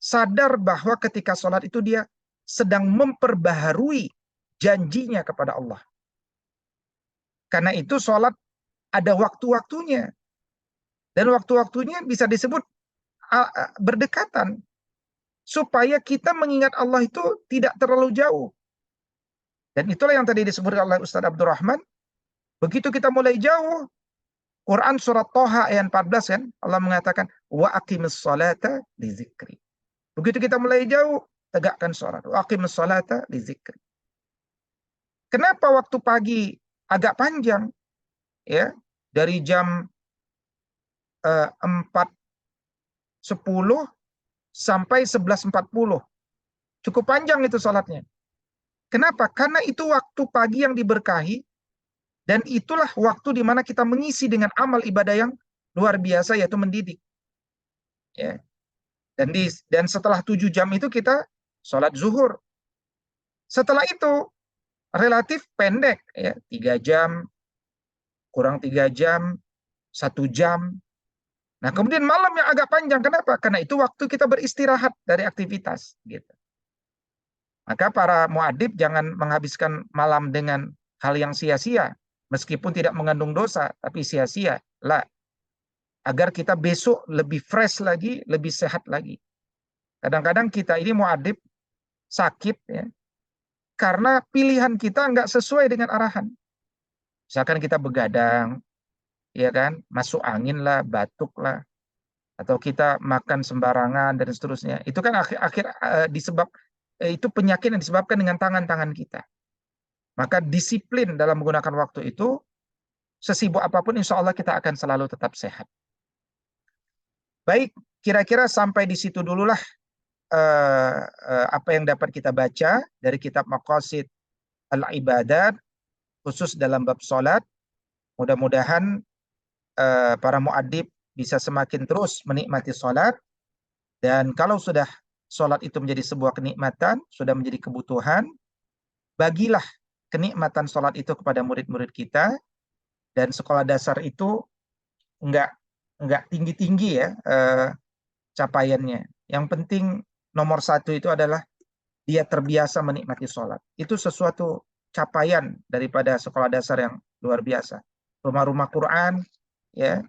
sadar bahwa ketika sholat itu dia sedang memperbaharui janjinya kepada Allah. Karena itu sholat ada waktu-waktunya. Dan waktu-waktunya bisa disebut berdekatan. Supaya kita mengingat Allah itu tidak terlalu jauh. Dan itulah yang tadi disebutkan oleh Ustaz Abdurrahman. Begitu kita mulai jauh, Quran surat Toha ayat 14 kan, Allah mengatakan, wa aqimis salata li zikri. Begitu kita mulai jauh, tegakkan sholat. Wa aqimis salata li zikri. Kenapa waktu pagi agak panjang? Ya, dari jam 4.10 sampai 11.40. Cukup panjang itu sholatnya. Kenapa? Karena itu waktu pagi yang diberkahi, dan itulah waktu di mana kita mengisi dengan amal ibadah yang luar biasa, yaitu mendidik. Ya. Dan setelah 7 jam itu kita sholat zuhur. Setelah itu relatif pendek, ya, 3 jam, kurang 3 jam, 1 jam. Nah, kemudian malam yang agak panjang. Kenapa? Karena itu waktu kita beristirahat dari aktivitas. Gitu. Maka para muadib jangan menghabiskan malam dengan hal yang sia-sia. Meskipun tidak mengandung dosa, tapi sia-sia. Lah. Agar kita besok lebih fresh lagi, lebih sehat lagi. Kadang-kadang kita ini muadib sakit, ya, karena pilihan kita nggak sesuai dengan arahan. Misalkan kita begadang, ya kan, masuk angin lah, batuk lah, atau kita makan sembarangan dan seterusnya. Itu kan akhir-akhir itu penyakit yang disebabkan dengan tangan-tangan kita. Maka disiplin dalam menggunakan waktu itu, sesibuk apapun insya Allah kita akan selalu tetap sehat. Baik, kira-kira sampai di situ dululah apa yang dapat kita baca dari kitab Maqasid Al-Ibadat, khusus dalam bab sholat. Mudah-mudahan para muadib bisa semakin terus menikmati sholat. Dan kalau sudah sholat itu menjadi sebuah kenikmatan, sudah menjadi kebutuhan, bagilah kenikmatan sholat itu kepada murid-murid kita. Dan sekolah dasar itu enggak tinggi-tinggi ya capaiannya. Yang penting nomor 1 itu adalah dia terbiasa menikmati sholat. Itu sesuatu capaian daripada sekolah dasar yang luar biasa. Rumah-rumah Quran, ya,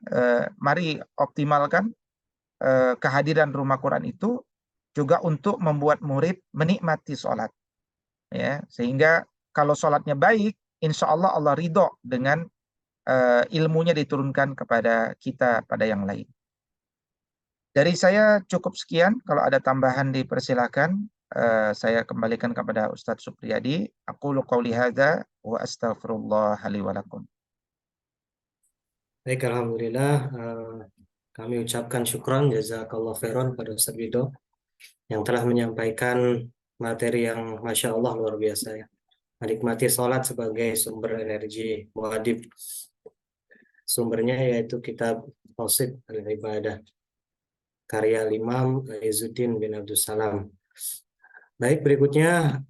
mari optimalkan kehadiran rumah Quran itu juga untuk membuat murid menikmati sholat. Ya, sehingga kalau sholatnya baik, insya Allah Allah ridho dengan ilmunya diturunkan kepada kita pada yang lain. Dari saya cukup sekian. Kalau ada tambahan dipersilakan. Saya kembalikan kepada Ustadz Supriyadi. Aqulu qouli hadza wa astaghfirullah li wa lakum. Baik, alhamdulillah. Kami ucapkan syukran jazakallah khairan pada Ustadz Wido yang telah menyampaikan materi yang Masya Allah luar biasa, ya. Menikmati sholat sebagai sumber energi muadib. Sumbernya yaitu kitab Maqasid Al-Ibadah karya Imam Izzuddin bin Abdussalam. Baik, berikutnya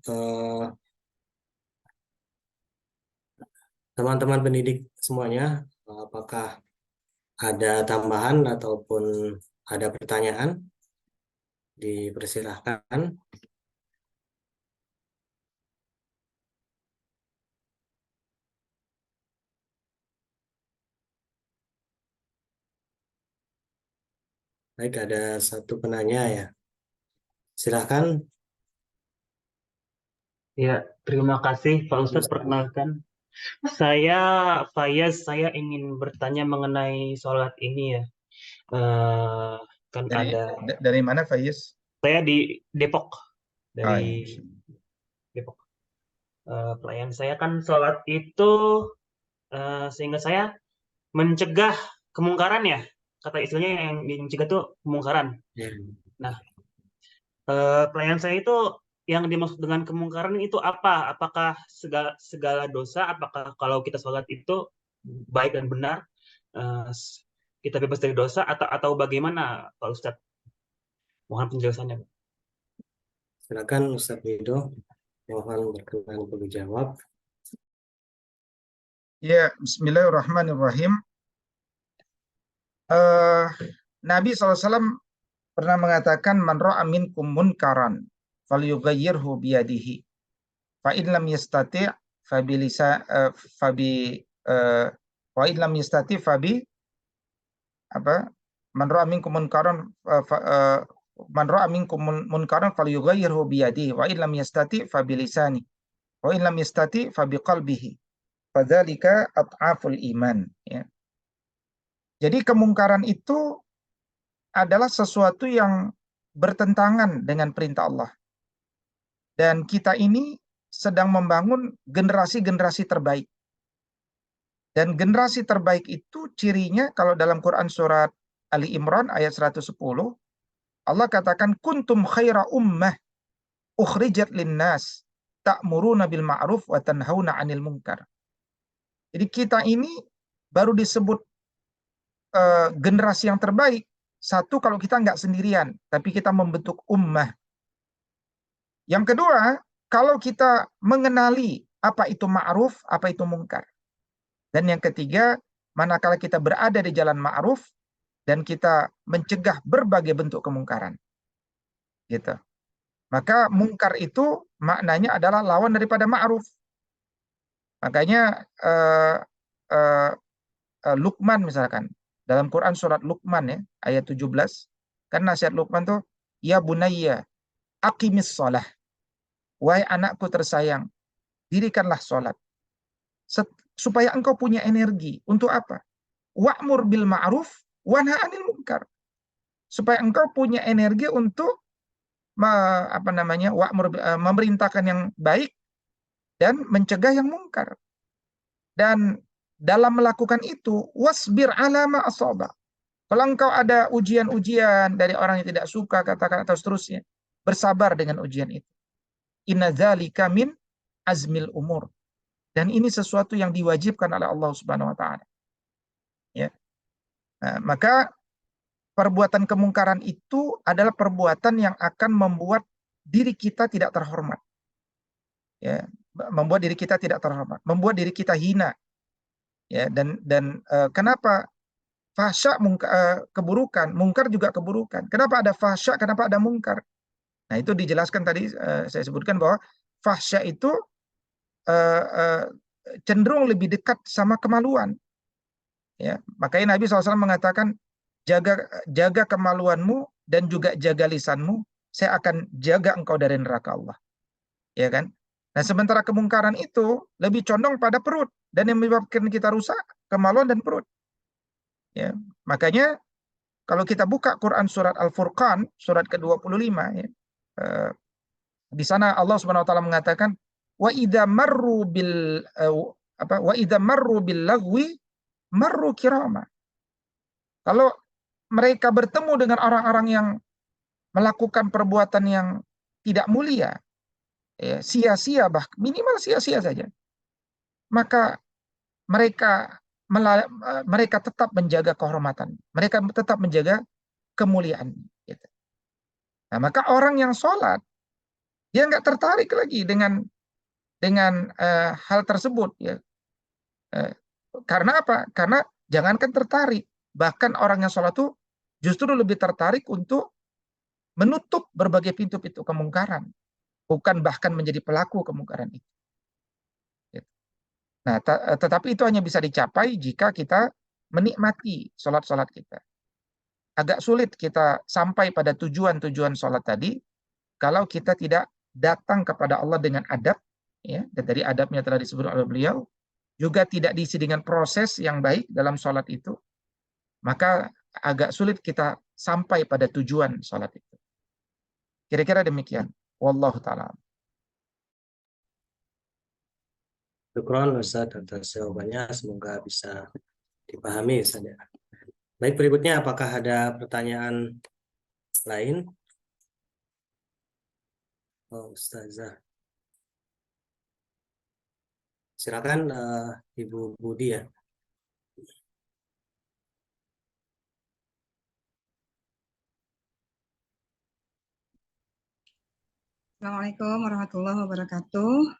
teman-teman pendidik semuanya, apakah ada tambahan ataupun ada pertanyaan? Dipersilahkan. Baik, ada satu penanya ya. Silahkan. Ya, terima kasih Pak Ustadz. Perkenalkan, saya Fayaz. Saya ingin bertanya mengenai sholat ini ya. Kan Dari mana Faiz? saya di Depok, dari iya. Depok. Pelayan saya kan sholat itu sehingga saya mencegah kemungkaran ya. Kata istilahnya yang mencegah itu kemungkaran. Nah, pelayan saya itu yang dimaksud dengan kemungkaran itu apa? Apakah segala dosa? Apakah kalau kita sholat itu baik dan benar, kita bebas dari dosa, atau bagaimana Pak Ustadz? Mohon penjelasannya. Silakan Ustadz Wido, mohon berkenan untuk dijawab. Ya, bismillahirrahmanirrahim. Nabi SAW pernah mengatakan, man ra'a minkum munkaran falyughayyirhu biyadihi fa in lam yastati' fa bi wa in lam yastati fabi apa man ra'a minkum munkaran man ra'a minkum munkaran falyughayyirhu bi yadihi wa in lam yastati fabi lisani wa in lam yastati fabi qalbihi fadzalika at'aful iman, ya. Jadi kemungkaran itu adalah sesuatu yang bertentangan dengan perintah Allah. Dan kita ini sedang membangun generasi-generasi terbaik. Dan generasi terbaik itu cirinya kalau dalam Quran surat Ali Imran ayat 110, Allah katakan kuntum khaira ummah ukhrijat linnas ta'muruna bil ma'ruf wa tanhauna 'anil munkar. Jadi kita ini baru disebut generasi yang terbaik. Satu, kalau kita nggak sendirian, tapi kita membentuk ummah. Yang kedua, kalau kita mengenali apa itu ma'ruf, apa itu mungkar. Dan yang ketiga, manakala kita berada di jalan ma'ruf dan kita mencegah berbagai bentuk kemungkaran. Gitu. Maka mungkar itu maknanya adalah lawan daripada ma'ruf. Makanya Luqman misalkan, dalam Quran surat Luqman ya, ayat 17, kan nasihat Luqman tuh, ya bunayya, aqimis shalah. Wahai anakku tersayang, dirikanlah sholat. Supaya engkau punya energi. Untuk apa? Wa'mur bil ma'ruf, wanha 'anil munkar. Supaya engkau punya energi untuk memerintahkan yang baik dan mencegah yang mungkar. Dan dalam melakukan itu, wasbir ala ma asaba. Kalau engkau ada ujian-ujian dari orang yang tidak suka, katakan atau seterusnya, bersabar dengan ujian itu. Inna dzalika min azmil umur. Dan ini sesuatu yang diwajibkan oleh Allah Subhanahu wa taala. Ya. Nah, maka perbuatan kemungkaran itu adalah perbuatan yang akan membuat diri kita tidak terhormat. Ya, membuat diri kita tidak terhormat, membuat diri kita hina. Ya, dan kenapa fahsya keburukan, mungkar juga keburukan. Kenapa ada fahsya, kenapa ada mungkar? Nah, itu dijelaskan tadi, saya sebutkan bahwa fahsya itu cenderung lebih dekat sama kemaluan. Ya, makanya Nabi SAW mengatakan, jaga kemaluanmu dan juga jaga lisanmu, saya akan jaga engkau dari neraka Allah. Ya kan? Nah, sementara kemungkaran itu lebih condong pada perut, dan yang menyebabkan kita rusak kemaluan dan perut. Ya, makanya kalau kita buka Quran surat Al-Furqan surat ke-25 ya, di sana Allah Subhanahu wa taala mengatakan wa idza marru bil lagwi marru kirama. Kalau mereka bertemu dengan orang-orang yang melakukan perbuatan yang tidak mulia, ya, sia-sia, minimal sia-sia saja, maka mereka tetap menjaga kehormatan, mereka tetap menjaga kemuliaan. Gitu. Nah, maka orang yang sholat, dia nggak tertarik lagi dengan hal tersebut. Ya. Karena apa? Karena jangankan tertarik, bahkan orang yang sholat itu justru lebih tertarik untuk menutup berbagai pintu-pintu kemungkaran, bukan bahkan menjadi pelaku kemungkaran itu. Nah, tetapi itu hanya bisa dicapai jika kita menikmati sholat-sholat kita. Agak sulit kita sampai pada tujuan-tujuan sholat tadi kalau kita tidak datang kepada Allah dengan adab, ya, dan dari adabnya telah disebut oleh beliau, juga tidak diisi dengan proses yang baik dalam sholat itu, maka agak sulit kita sampai pada tujuan sholat itu. Kira-kira demikian. Wallahu ta'ala. Syukron Ustaz atas jawabannya, semoga bisa dipahami saja. Baik, berikutnya apakah ada pertanyaan lain? Oh, Ustazah. Silakan Ibu Budi ya. Assalamualaikum warahmatullahi wabarakatuh.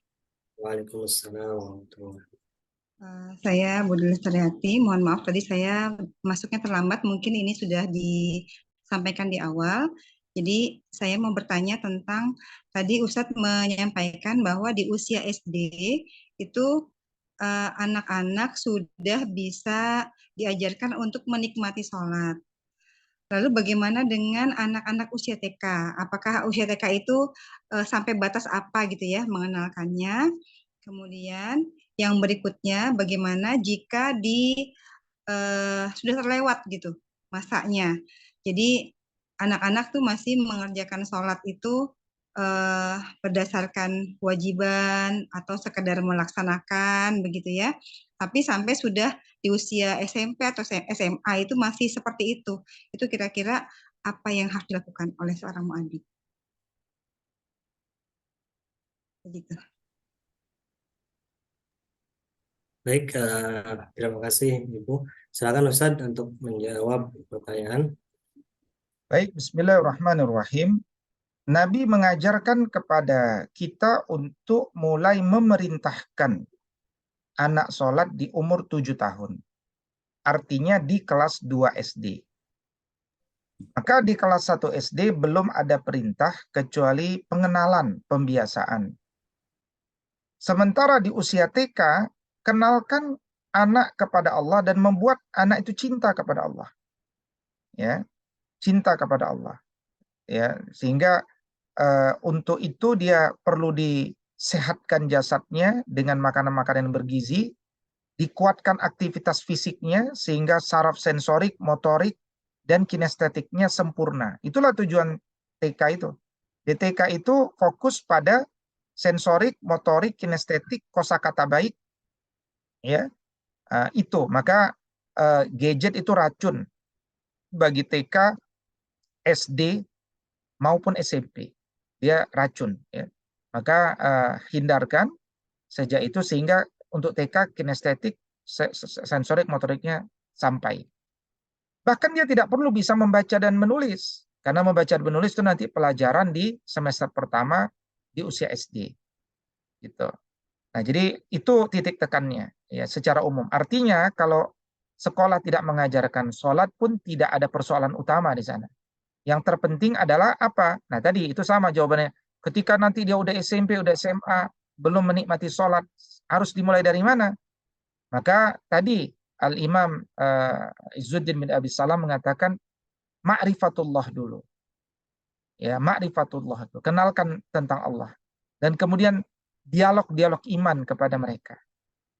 Waalaikumsalam warahmatullahi wabarakatuh. Saya Budi Lestariati. Mohon maaf tadi saya masuknya terlambat. Mungkin ini sudah disampaikan di awal. Jadi saya mau bertanya tentang tadi Ustadz menyampaikan bahwa di usia SD itu anak-anak sudah bisa diajarkan untuk menikmati sholat. Lalu bagaimana dengan anak-anak usia TK? Apakah usia TK itu sampai batas apa gitu ya mengenalkannya? Kemudian yang berikutnya, bagaimana jika sudah terlewat gitu masanya. Jadi anak-anak tuh masih mengerjakan sholat itu berdasarkan kewajiban atau sekedar melaksanakan begitu ya. Tapi sampai sudah di usia SMP atau SMA itu masih seperti itu. Itu kira-kira apa yang harus dilakukan oleh seorang muadzin? Begitu. Baik, terima kasih Ibu. Silakan Ustadz untuk menjawab pertanyaan. Baik, bismillahirrahmanirrahim. Nabi mengajarkan kepada kita untuk mulai memerintahkan anak sholat di umur 7 tahun. Artinya di kelas 2 SD. Maka di kelas 1 SD belum ada perintah kecuali pengenalan, pembiasaan. Sementara di usia TK, kenalkan anak kepada Allah dan membuat anak itu cinta kepada Allah. Ya, cinta kepada Allah. Ya, sehingga untuk itu dia perlu disehatkan jasadnya dengan makanan-makanan yang bergizi, dikuatkan aktivitas fisiknya sehingga saraf sensorik, motorik, dan kinestetiknya sempurna. Itulah tujuan TK itu. Di TK itu fokus pada sensorik, motorik, kinestetik, kosakata baik, ya itu. Maka gadget itu racun bagi TK, SD maupun SMP. Dia racun, ya. Maka hindarkan sejak itu sehingga untuk TK kinestetik, sensorik, motoriknya sampai. Bahkan dia tidak perlu bisa membaca dan menulis, karena membaca dan menulis itu nanti pelajaran di semester pertama di usia SD. Gitu. Nah, jadi itu titik tekannya ya secara umum. Artinya kalau sekolah tidak mengajarkan sholat pun tidak ada persoalan utama di sana. Yang terpenting adalah apa? Nah, tadi itu sama jawabannya. Ketika nanti dia udah SMP, udah SMA, belum menikmati sholat, harus dimulai dari mana? Maka tadi Al-Imam Izzuddin bin Abi Salam mengatakan ma'rifatullah dulu. Ya, ma'rifatullah itu. Kenalkan tentang Allah. Dan kemudian dialog-dialog iman kepada mereka.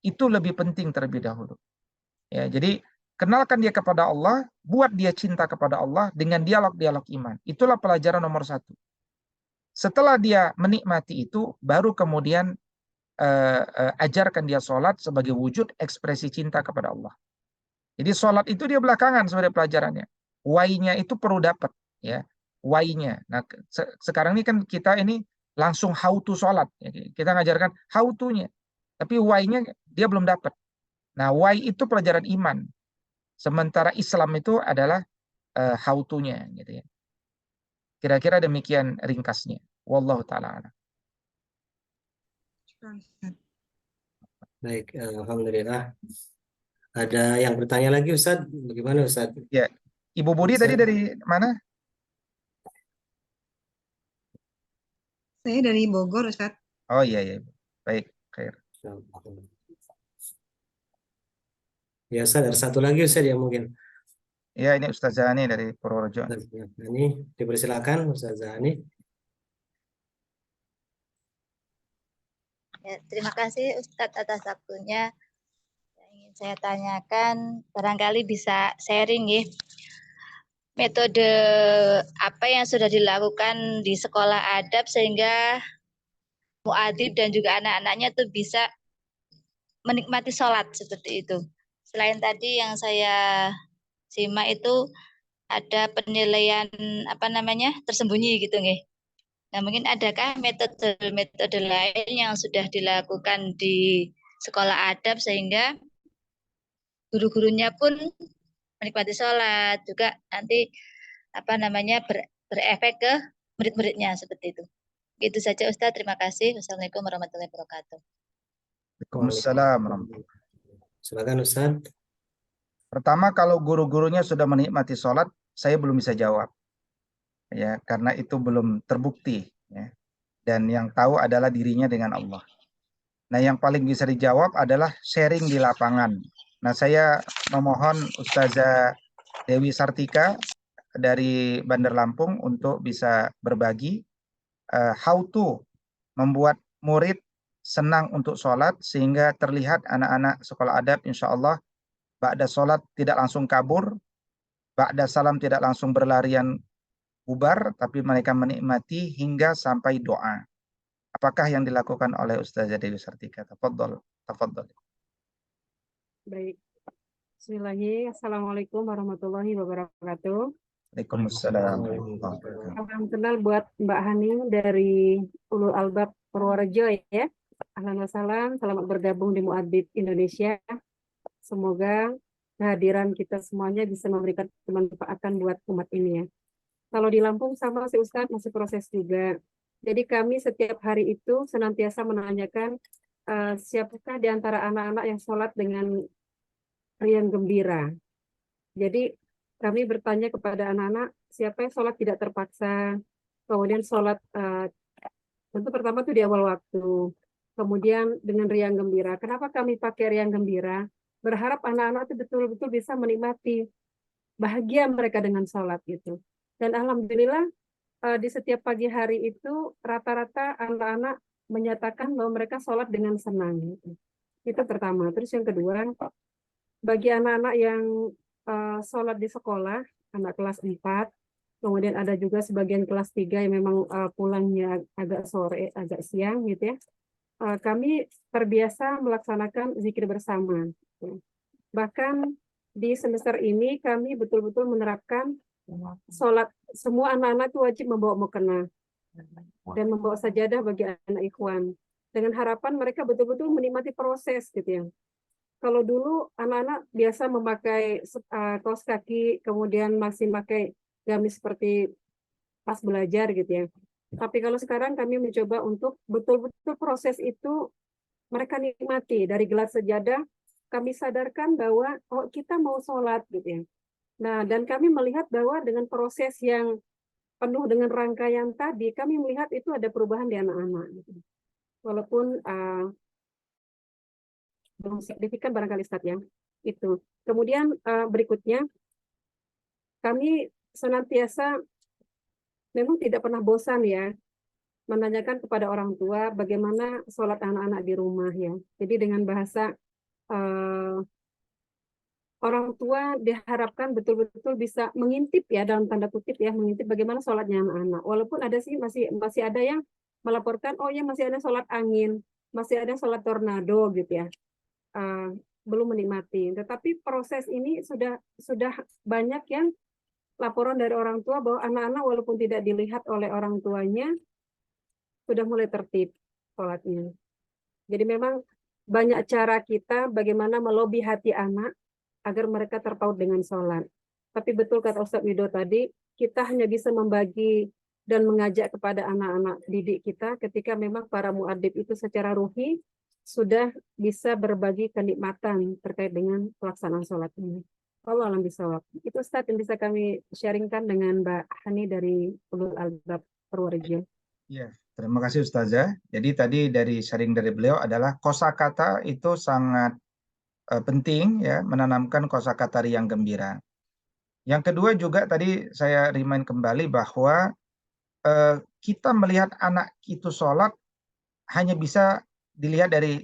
Itu lebih penting terlebih dahulu. Ya, jadi kenalkan dia kepada Allah, buat dia cinta kepada Allah dengan dialog-dialog iman. Itulah pelajaran nomor 1. Setelah dia menikmati itu, baru kemudian ajarkan dia sholat sebagai wujud ekspresi cinta kepada Allah. Jadi sholat itu dia belakangan sebagai pelajarannya. Why-nya itu perlu dapat, ya. Why-nya. Nah, sekarang ini kan kita ini langsung how to sholat. Kita ngajarkan how to-nya. Tapi why-nya dia belum dapat. Nah, why itu pelajaran iman. Sementara Islam itu adalah how to-nya, gitu ya. Kira-kira demikian ringkasnya. Wallahu ta'ala. Baik, alhamdulillah. Ada yang bertanya lagi, Ustadz? Bagaimana, Ustadz? Ya, Ibu Budi Ustadz. tadi dari mana? Saya dari Bogor, Ustadz. Oh iya, iya. Baik, khair. Ya, Ustadz, ada satu lagi, Ustadz, ya mungkin. Ya, ini Ustaz Zani dari Purworejo. Ini dipersilakan, Ustaz Zani. Ya, terima kasih Ustadz atas waktunya. Yang ingin saya tanyakan, barangkali bisa sharing ya. Metode apa yang sudah dilakukan di sekolah adab sehingga muadzin dan juga anak-anaknya tuh bisa menikmati sholat seperti itu. Selain tadi yang saya simak itu ada penilaian tersembunyi gitu nggih. Nah, mungkin adakah metode lain yang sudah dilakukan di sekolah adab sehingga guru-gurunya pun menikmati sholat, juga nanti berefek ke murid-muridnya seperti itu. Itu saja Ustaz, terima kasih. Wassalamualaikum warahmatullahi wabarakatuh. Waalaikumsalam. Silakan Ustaz. Pertama, kalau guru-gurunya sudah menikmati sholat, saya belum bisa jawab. Ya, karena itu belum terbukti, ya. Dan yang tahu adalah dirinya dengan Allah. Nah, yang paling bisa dijawab adalah sharing di lapangan. Nah, saya memohon Ustazah Dewi Sartika dari Bandar Lampung untuk bisa berbagi how to membuat murid senang untuk sholat sehingga terlihat anak-anak sekolah adab insya Allah ba'da sholat tidak langsung kabur, ba'da salam tidak langsung berlarian bubar, tapi mereka menikmati hingga sampai doa. Apakah yang dilakukan oleh Ustazah Dewi Sartika? Tafadhol, tafadhol. Baik. Bismillahirrahmanirrahim. Assalamualaikum warahmatullahi wabarakatuh. Waalaikumsalam. Salam kenal buat Mbak Hani dari Ulul Albab Purworejo ya. Ahlan wassalam, selamat bergabung di Muadib Indonesia. Semoga kehadiran kita semuanya bisa memberikan kemanfaatan buat umat ini ya. Kalau di Lampung sama si Ustadz masih proses juga. Jadi kami setiap hari itu senantiasa menanyakan siapakah di antara anak-anak yang sholat dengan riang gembira. Jadi kami bertanya kepada anak-anak siapa yang sholat tidak terpaksa, kemudian sholat tentu pertama itu di awal waktu, kemudian dengan riang gembira. Kenapa kami pakai riang gembira? Berharap anak-anak itu betul-betul bisa menikmati bahagia mereka dengan sholat gitu. Dan alhamdulillah di setiap pagi hari itu rata-rata anak-anak menyatakan bahwa mereka sholat dengan senang. Gitu. Itu pertama. Terus yang kedua, bagi anak-anak yang sholat di sekolah, anak kelas 4, kemudian ada juga sebagian kelas 3 yang memang pulangnya agak sore, agak siang gitu ya. Kami terbiasa melaksanakan zikir bersama. Bahkan di semester ini kami betul-betul menerapkan sholat, semua anak-anak itu wajib membawa mukena dan membawa sajadah bagi anak ikhwan. Dengan harapan mereka betul-betul menikmati proses gitu ya. Kalau dulu anak-anak biasa memakai kaos kaki, kemudian masih pakai gamis seperti pas belajar gitu ya. Tapi kalau sekarang kami mencoba untuk betul-betul proses itu mereka nikmati. Dari gelar sejadah, kami sadarkan bahwa oh kita mau sholat gitu ya. Nah, dan kami melihat bahwa dengan proses yang penuh dengan rangkaian tadi, kami melihat itu ada perubahan di anak-anak. Gitu. Walaupun belum signifikan barangkali Ustaz ya. Itu. Kemudian berikutnya, kami senantiasa memang tidak pernah bosan ya, menanyakan kepada orang tua bagaimana sholat anak-anak di rumah ya. Jadi dengan bahasa orang tua diharapkan betul-betul bisa mengintip ya dalam tanda kutip ya, mengintip bagaimana sholatnya anak-anak. Walaupun ada sih masih ada yang melaporkan oh ya masih ada sholat angin, masih ada sholat tornado gitu ya, belum menikmati. Tetapi proses ini sudah banyak yang laporan dari orang tua bahwa anak-anak walaupun tidak dilihat oleh orang tuanya sudah mulai tertib sholatnya. Jadi memang banyak cara kita bagaimana melobi hati anak agar mereka terpaut dengan sholat. Tapi betul kata Ustadz Wido tadi, kita hanya bisa membagi dan mengajak kepada anak-anak didik kita ketika memang para muadib itu secara ruhi sudah bisa berbagi kenikmatan terkait dengan pelaksanaan sholat ini. Allah alam bisawab. Itu Ustadz yang bisa kami sharingkan dengan Mbak Hani dari Ulul Albab Purworejo. Ya, terima kasih Ustazah. Jadi tadi dari sharing dari beliau adalah kosakata itu sangat penting ya, menanamkan kosakata riang gembira. Yang kedua juga tadi saya remind kembali bahwa kita melihat anak itu sholat hanya bisa dilihat dari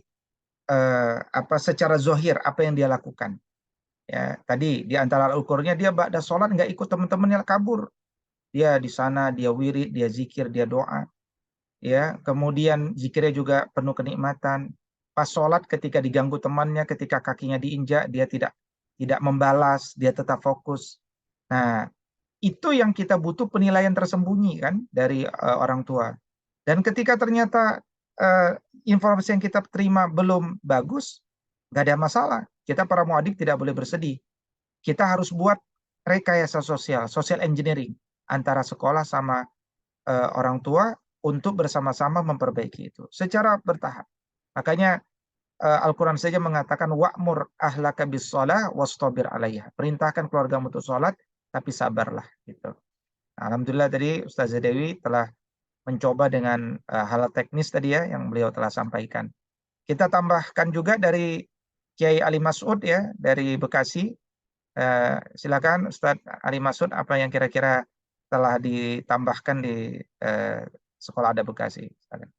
secara zohir apa yang dia lakukan. Ya, tadi di antara ukurnya dia ba'da sholat nggak ikut teman-temannya kabur. Dia di sana, dia wirid, dia zikir, dia doa. Ya, kemudian zikirnya juga penuh kenikmatan. Pas sholat ketika diganggu temannya, ketika kakinya diinjak, dia tidak membalas, dia tetap fokus. Nah, itu yang kita butuh penilaian tersembunyi kan dari orang tua. Dan ketika ternyata informasi yang kita terima belum bagus, nggak ada masalah. Kita para muadib tidak boleh bersedih. Kita harus buat rekayasa social engineering antara sekolah sama orang tua untuk bersama-sama memperbaiki itu secara bertahap. Makanya Al-Quran saja mengatakan wa'mur ahlaka bis-shalah wastabir 'alaiha. Perintahkan keluargamu untuk sholat tapi sabarlah gitu. Nah, alhamdulillah tadi Ustazah Dewi telah mencoba dengan hal teknis tadi ya yang beliau telah sampaikan. Kita tambahkan juga dari Kiai Ali Mas'ud ya, dari Bekasi. Silakan Ustadz Ali Mas'ud, apa yang kira-kira telah ditambahkan di Sekolah Adab Bekasi. Silakan.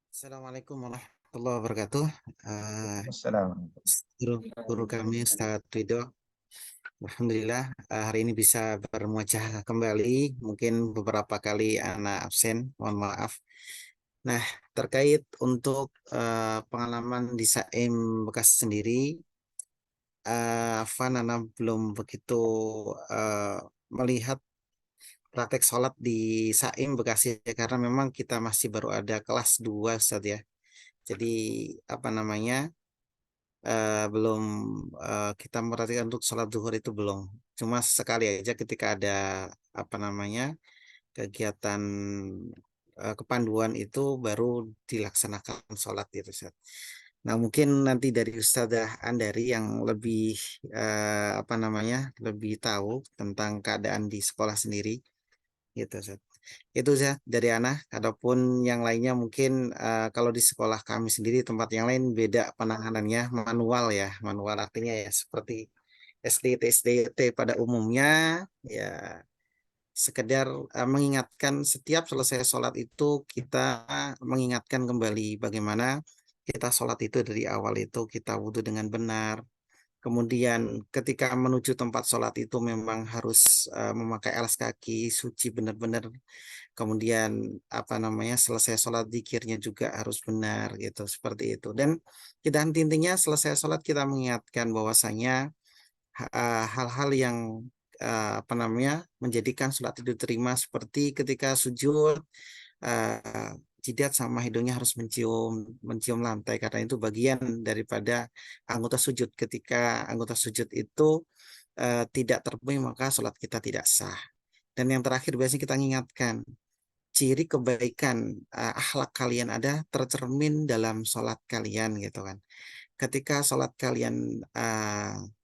Assalamualaikum warahmatullahi wabarakatuh. Assalamualaikum. Guru kami Ustadz Ridho, alhamdulillah hari ini bisa bermuajah kembali. Mungkin beberapa kali anak absen, mohon maaf. Nah, terkait untuk pengalaman di Saim Bekasi sendiri, Afan Ana belum begitu melihat praktek sholat di Saim Bekasi karena memang kita masih baru ada kelas 2 Ustaz ya. Jadi apa namanya belum kita memperhatikan untuk sholat zuhur itu belum. Cuma sekali aja ketika ada apa namanya kegiatan kepanduan itu baru dilaksanakan sholat itu Ustaz. Nah mungkin nanti dari Ustazah Andari yang lebih apa namanya lebih tahu tentang keadaan di sekolah sendiri gitu Ustaz. Itu saja dari Ana. Adapun yang lainnya mungkin kalau di sekolah kami sendiri tempat yang lain beda penanganannya manual ya. Manual artinya ya seperti SD, SDT pada umumnya ya sekedar mengingatkan setiap selesai sholat itu kita mengingatkan kembali bagaimana kita sholat itu dari awal itu kita wudhu dengan benar. Kemudian ketika menuju tempat sholat itu memang harus memakai alas kaki suci benar-benar. Kemudian apa namanya selesai sholat zikirnya juga harus benar gitu seperti itu. Dan intinya selesai sholat kita mengingatkan bahwasanya hal-hal yang apa namanya menjadikan sholat itu diterima seperti ketika sujud jidat sama hidungnya harus mencium lantai karena itu bagian daripada anggota sujud. Ketika anggota sujud itu tidak terpenuhi maka sholat kita tidak sah. Dan yang terakhir biasanya kita ingatkan ciri kebaikan akhlak kalian ada tercermin dalam sholat kalian gitu kan. Ketika sholat kalian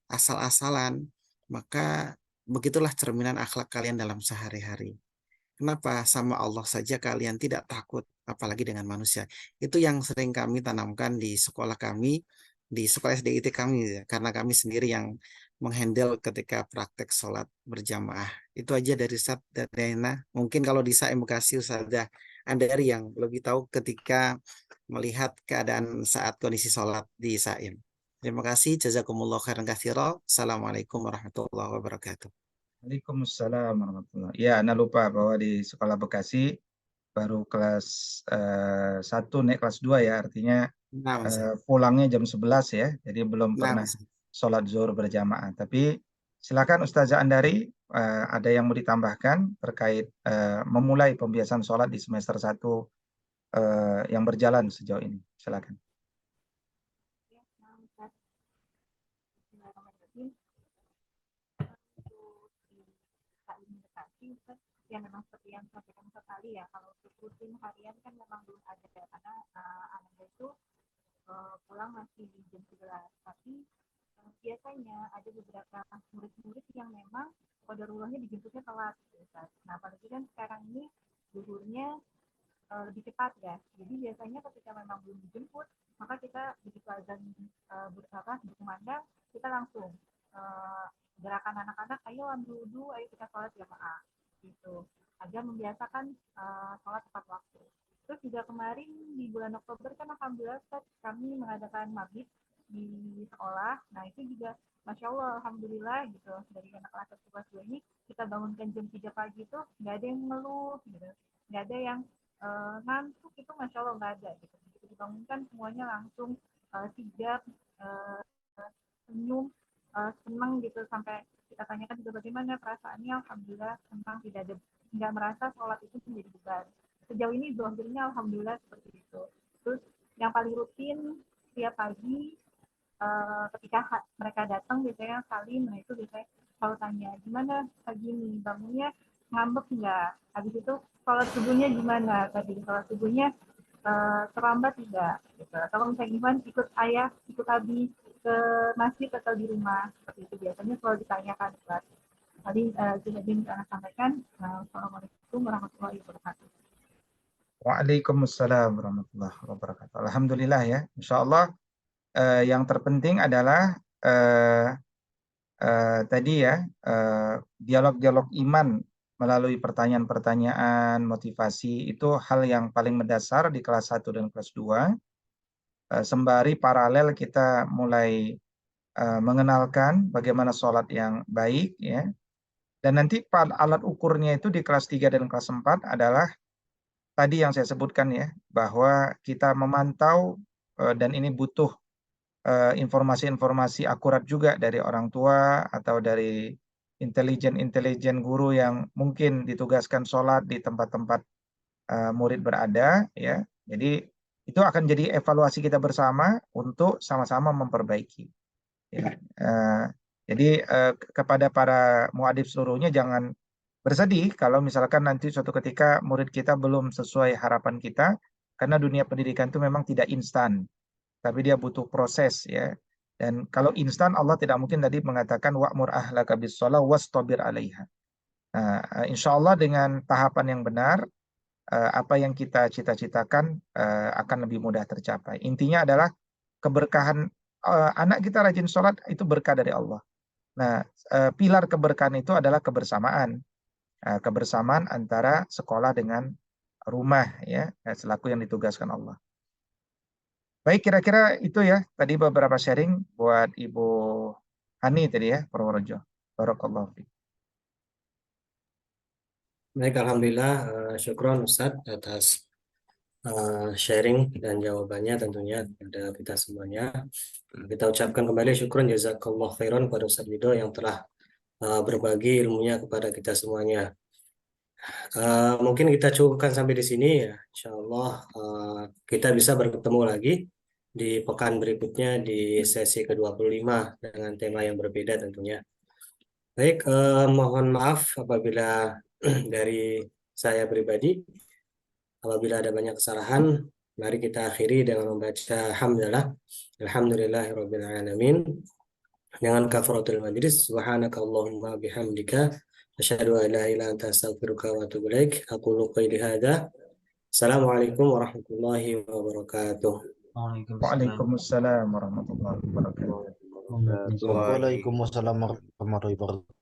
asal-asalan maka begitulah cerminan akhlak kalian dalam sehari-hari. Kenapa sama Allah saja kalian tidak takut, apalagi dengan manusia? Itu yang sering kami tanamkan di sekolah kami, di sekolah SDIT kami, ya. Karena kami sendiri yang menghandle ketika praktek sholat berjamaah. Itu aja dari Ustaz Dana. Mungkin kalau di Saim Bekasi Ustazah Andari yang lebih tahu ketika melihat keadaan saat kondisi sholat di Saim. Terima kasih. Jazakumullah khairan katsira. Assalamualaikum warahmatullahi wabarakatuh. Waalaikumsalam warahmatullahi. Ya, Anda lupa bahwa di Sekolah Bekasi baru kelas 1 naik kelas 2 ya, artinya pulangnya jam 11 ya, jadi belum pernah sholat zuhur berjamaah. Tapi silakan Ustazah Andari, ada yang mau ditambahkan terkait memulai pembiasan sholat di semester 1 yang berjalan sejauh ini. Silakan. Ya memang seperti yang sampaikan sekali ya, kalau untuk rutin harian kan memang belum ada karena anak itu pulang masih di jam 11, tapi biasanya ada beberapa murid-murid yang memang qadarulahnya dijemputnya telat gitu. Nah apalagi kan sekarang ini zuhurnya lebih cepat ya, jadi biasanya ketika memang belum dijemput maka kita begitu azan berkumandang kita langsung gerakan anak-anak, ayo ambil wudhu, ayo kita sholat jamaah gitu, agar membiasakan sholat tepat waktu. Terus juga kemarin di bulan Oktober kan alhamdulillah kami mengadakan maghrib di sekolah. Nah itu juga Masya Allah, alhamdulillah gitu, dari anak kelas 1 ini kita bangunkan jam 3 pagi tuh nggak ada yang ngeluh gitu, nggak ada yang ngantuk, itu Masya Allah nggak ada gitu. Begitu dibangunkan semuanya langsung sigap, senyum, senang gitu, sampai kita tanyakan juga bagaimana perasaannya. Alhamdulillah senang, tidak merasa sholat itu menjadi beban. Sejauh ini zahirnya alhamdulillah seperti itu. Terus yang paling rutin setiap pagi ketika mereka datang biasanya salim, nah itu biasanya selalu tanya gimana pagi ini, bangunnya ngambek nggak, habis itu sholat subuhnya gimana, tadi sholat subuhnya terlambat tidak gitu. Atau misalnya Ivan ikut ayah, ikut abi ke masjid atau di rumah, seperti itu biasanya selalu ditanyakan. Tadi sudah anak sampaikan. Assalamualaikum warahmatullahi wabarakatuh. Waalaikumsalam warahmatullahi wabarakatuh. Alhamdulillah ya. Insya Allah yang terpenting adalah tadi ya dialog-dialog iman melalui pertanyaan-pertanyaan motivasi itu hal yang paling mendasar di kelas 1 dan kelas 2. Sembari paralel kita mulai mengenalkan bagaimana sholat yang baik ya. Dan nanti alat ukurnya itu di kelas 3 dan kelas 4 adalah tadi yang saya sebutkan ya, bahwa kita memantau dan ini butuh informasi-informasi akurat juga dari orang tua atau dari intelijen guru yang mungkin ditugaskan sholat di tempat-tempat murid berada ya. Jadi itu akan jadi evaluasi kita bersama untuk sama-sama memperbaiki. Ya. Jadi kepada para muadib seluruhnya jangan bersedih kalau misalkan nanti suatu ketika murid kita belum sesuai harapan kita, karena dunia pendidikan itu memang tidak instan, tapi dia butuh proses ya. Dan kalau instan Allah tidak mungkin tadi mengatakan wa'mur ahlaka bis-shalah wastabir 'alaiha. Nah, insya Allah dengan tahapan yang benar, apa yang kita cita-citakan akan lebih mudah tercapai. Intinya adalah keberkahan anak kita rajin sholat itu berkah dari Allah. Nah, pilar keberkahan itu adalah kebersamaan. Kebersamaan antara sekolah dengan rumah ya, selaku yang ditugaskan Allah. Baik, kira-kira itu ya tadi beberapa sharing buat Ibu Hani tadi ya, Purworejo. Barakallahu fiik. Baik, alhamdulillah, syukron Ustadz atas sharing dan jawabannya tentunya kepada kita semuanya. Kita ucapkan kembali syukron jazakallah khairan kepada Ustadz Wido yang telah berbagi ilmunya kepada kita semuanya. Mungkin kita cukupkan sampai di sini ya. Insya Allah kita bisa bertemu lagi di pekan berikutnya di sesi ke-25 dengan tema yang berbeda tentunya. Baik, mohon maaf apabila dari saya pribadi, apabila ada banyak kesalahan, mari kita akhiri dengan membaca hamdalah. Alhamdulillahirabbil alamin. Dengan kafaratul majlis, subhanakallahumma bihamdika asyhadu an la ilaha illa anta astaghfiruka wa atubu ilaik. Aqulu qouli hadza. Assalamualaikum warahmatullahi wabarakatuh. Waalaikumsalam warahmatullahi wabarakatuh. Waalaikumsalam warahmatullahi wabarakatuh.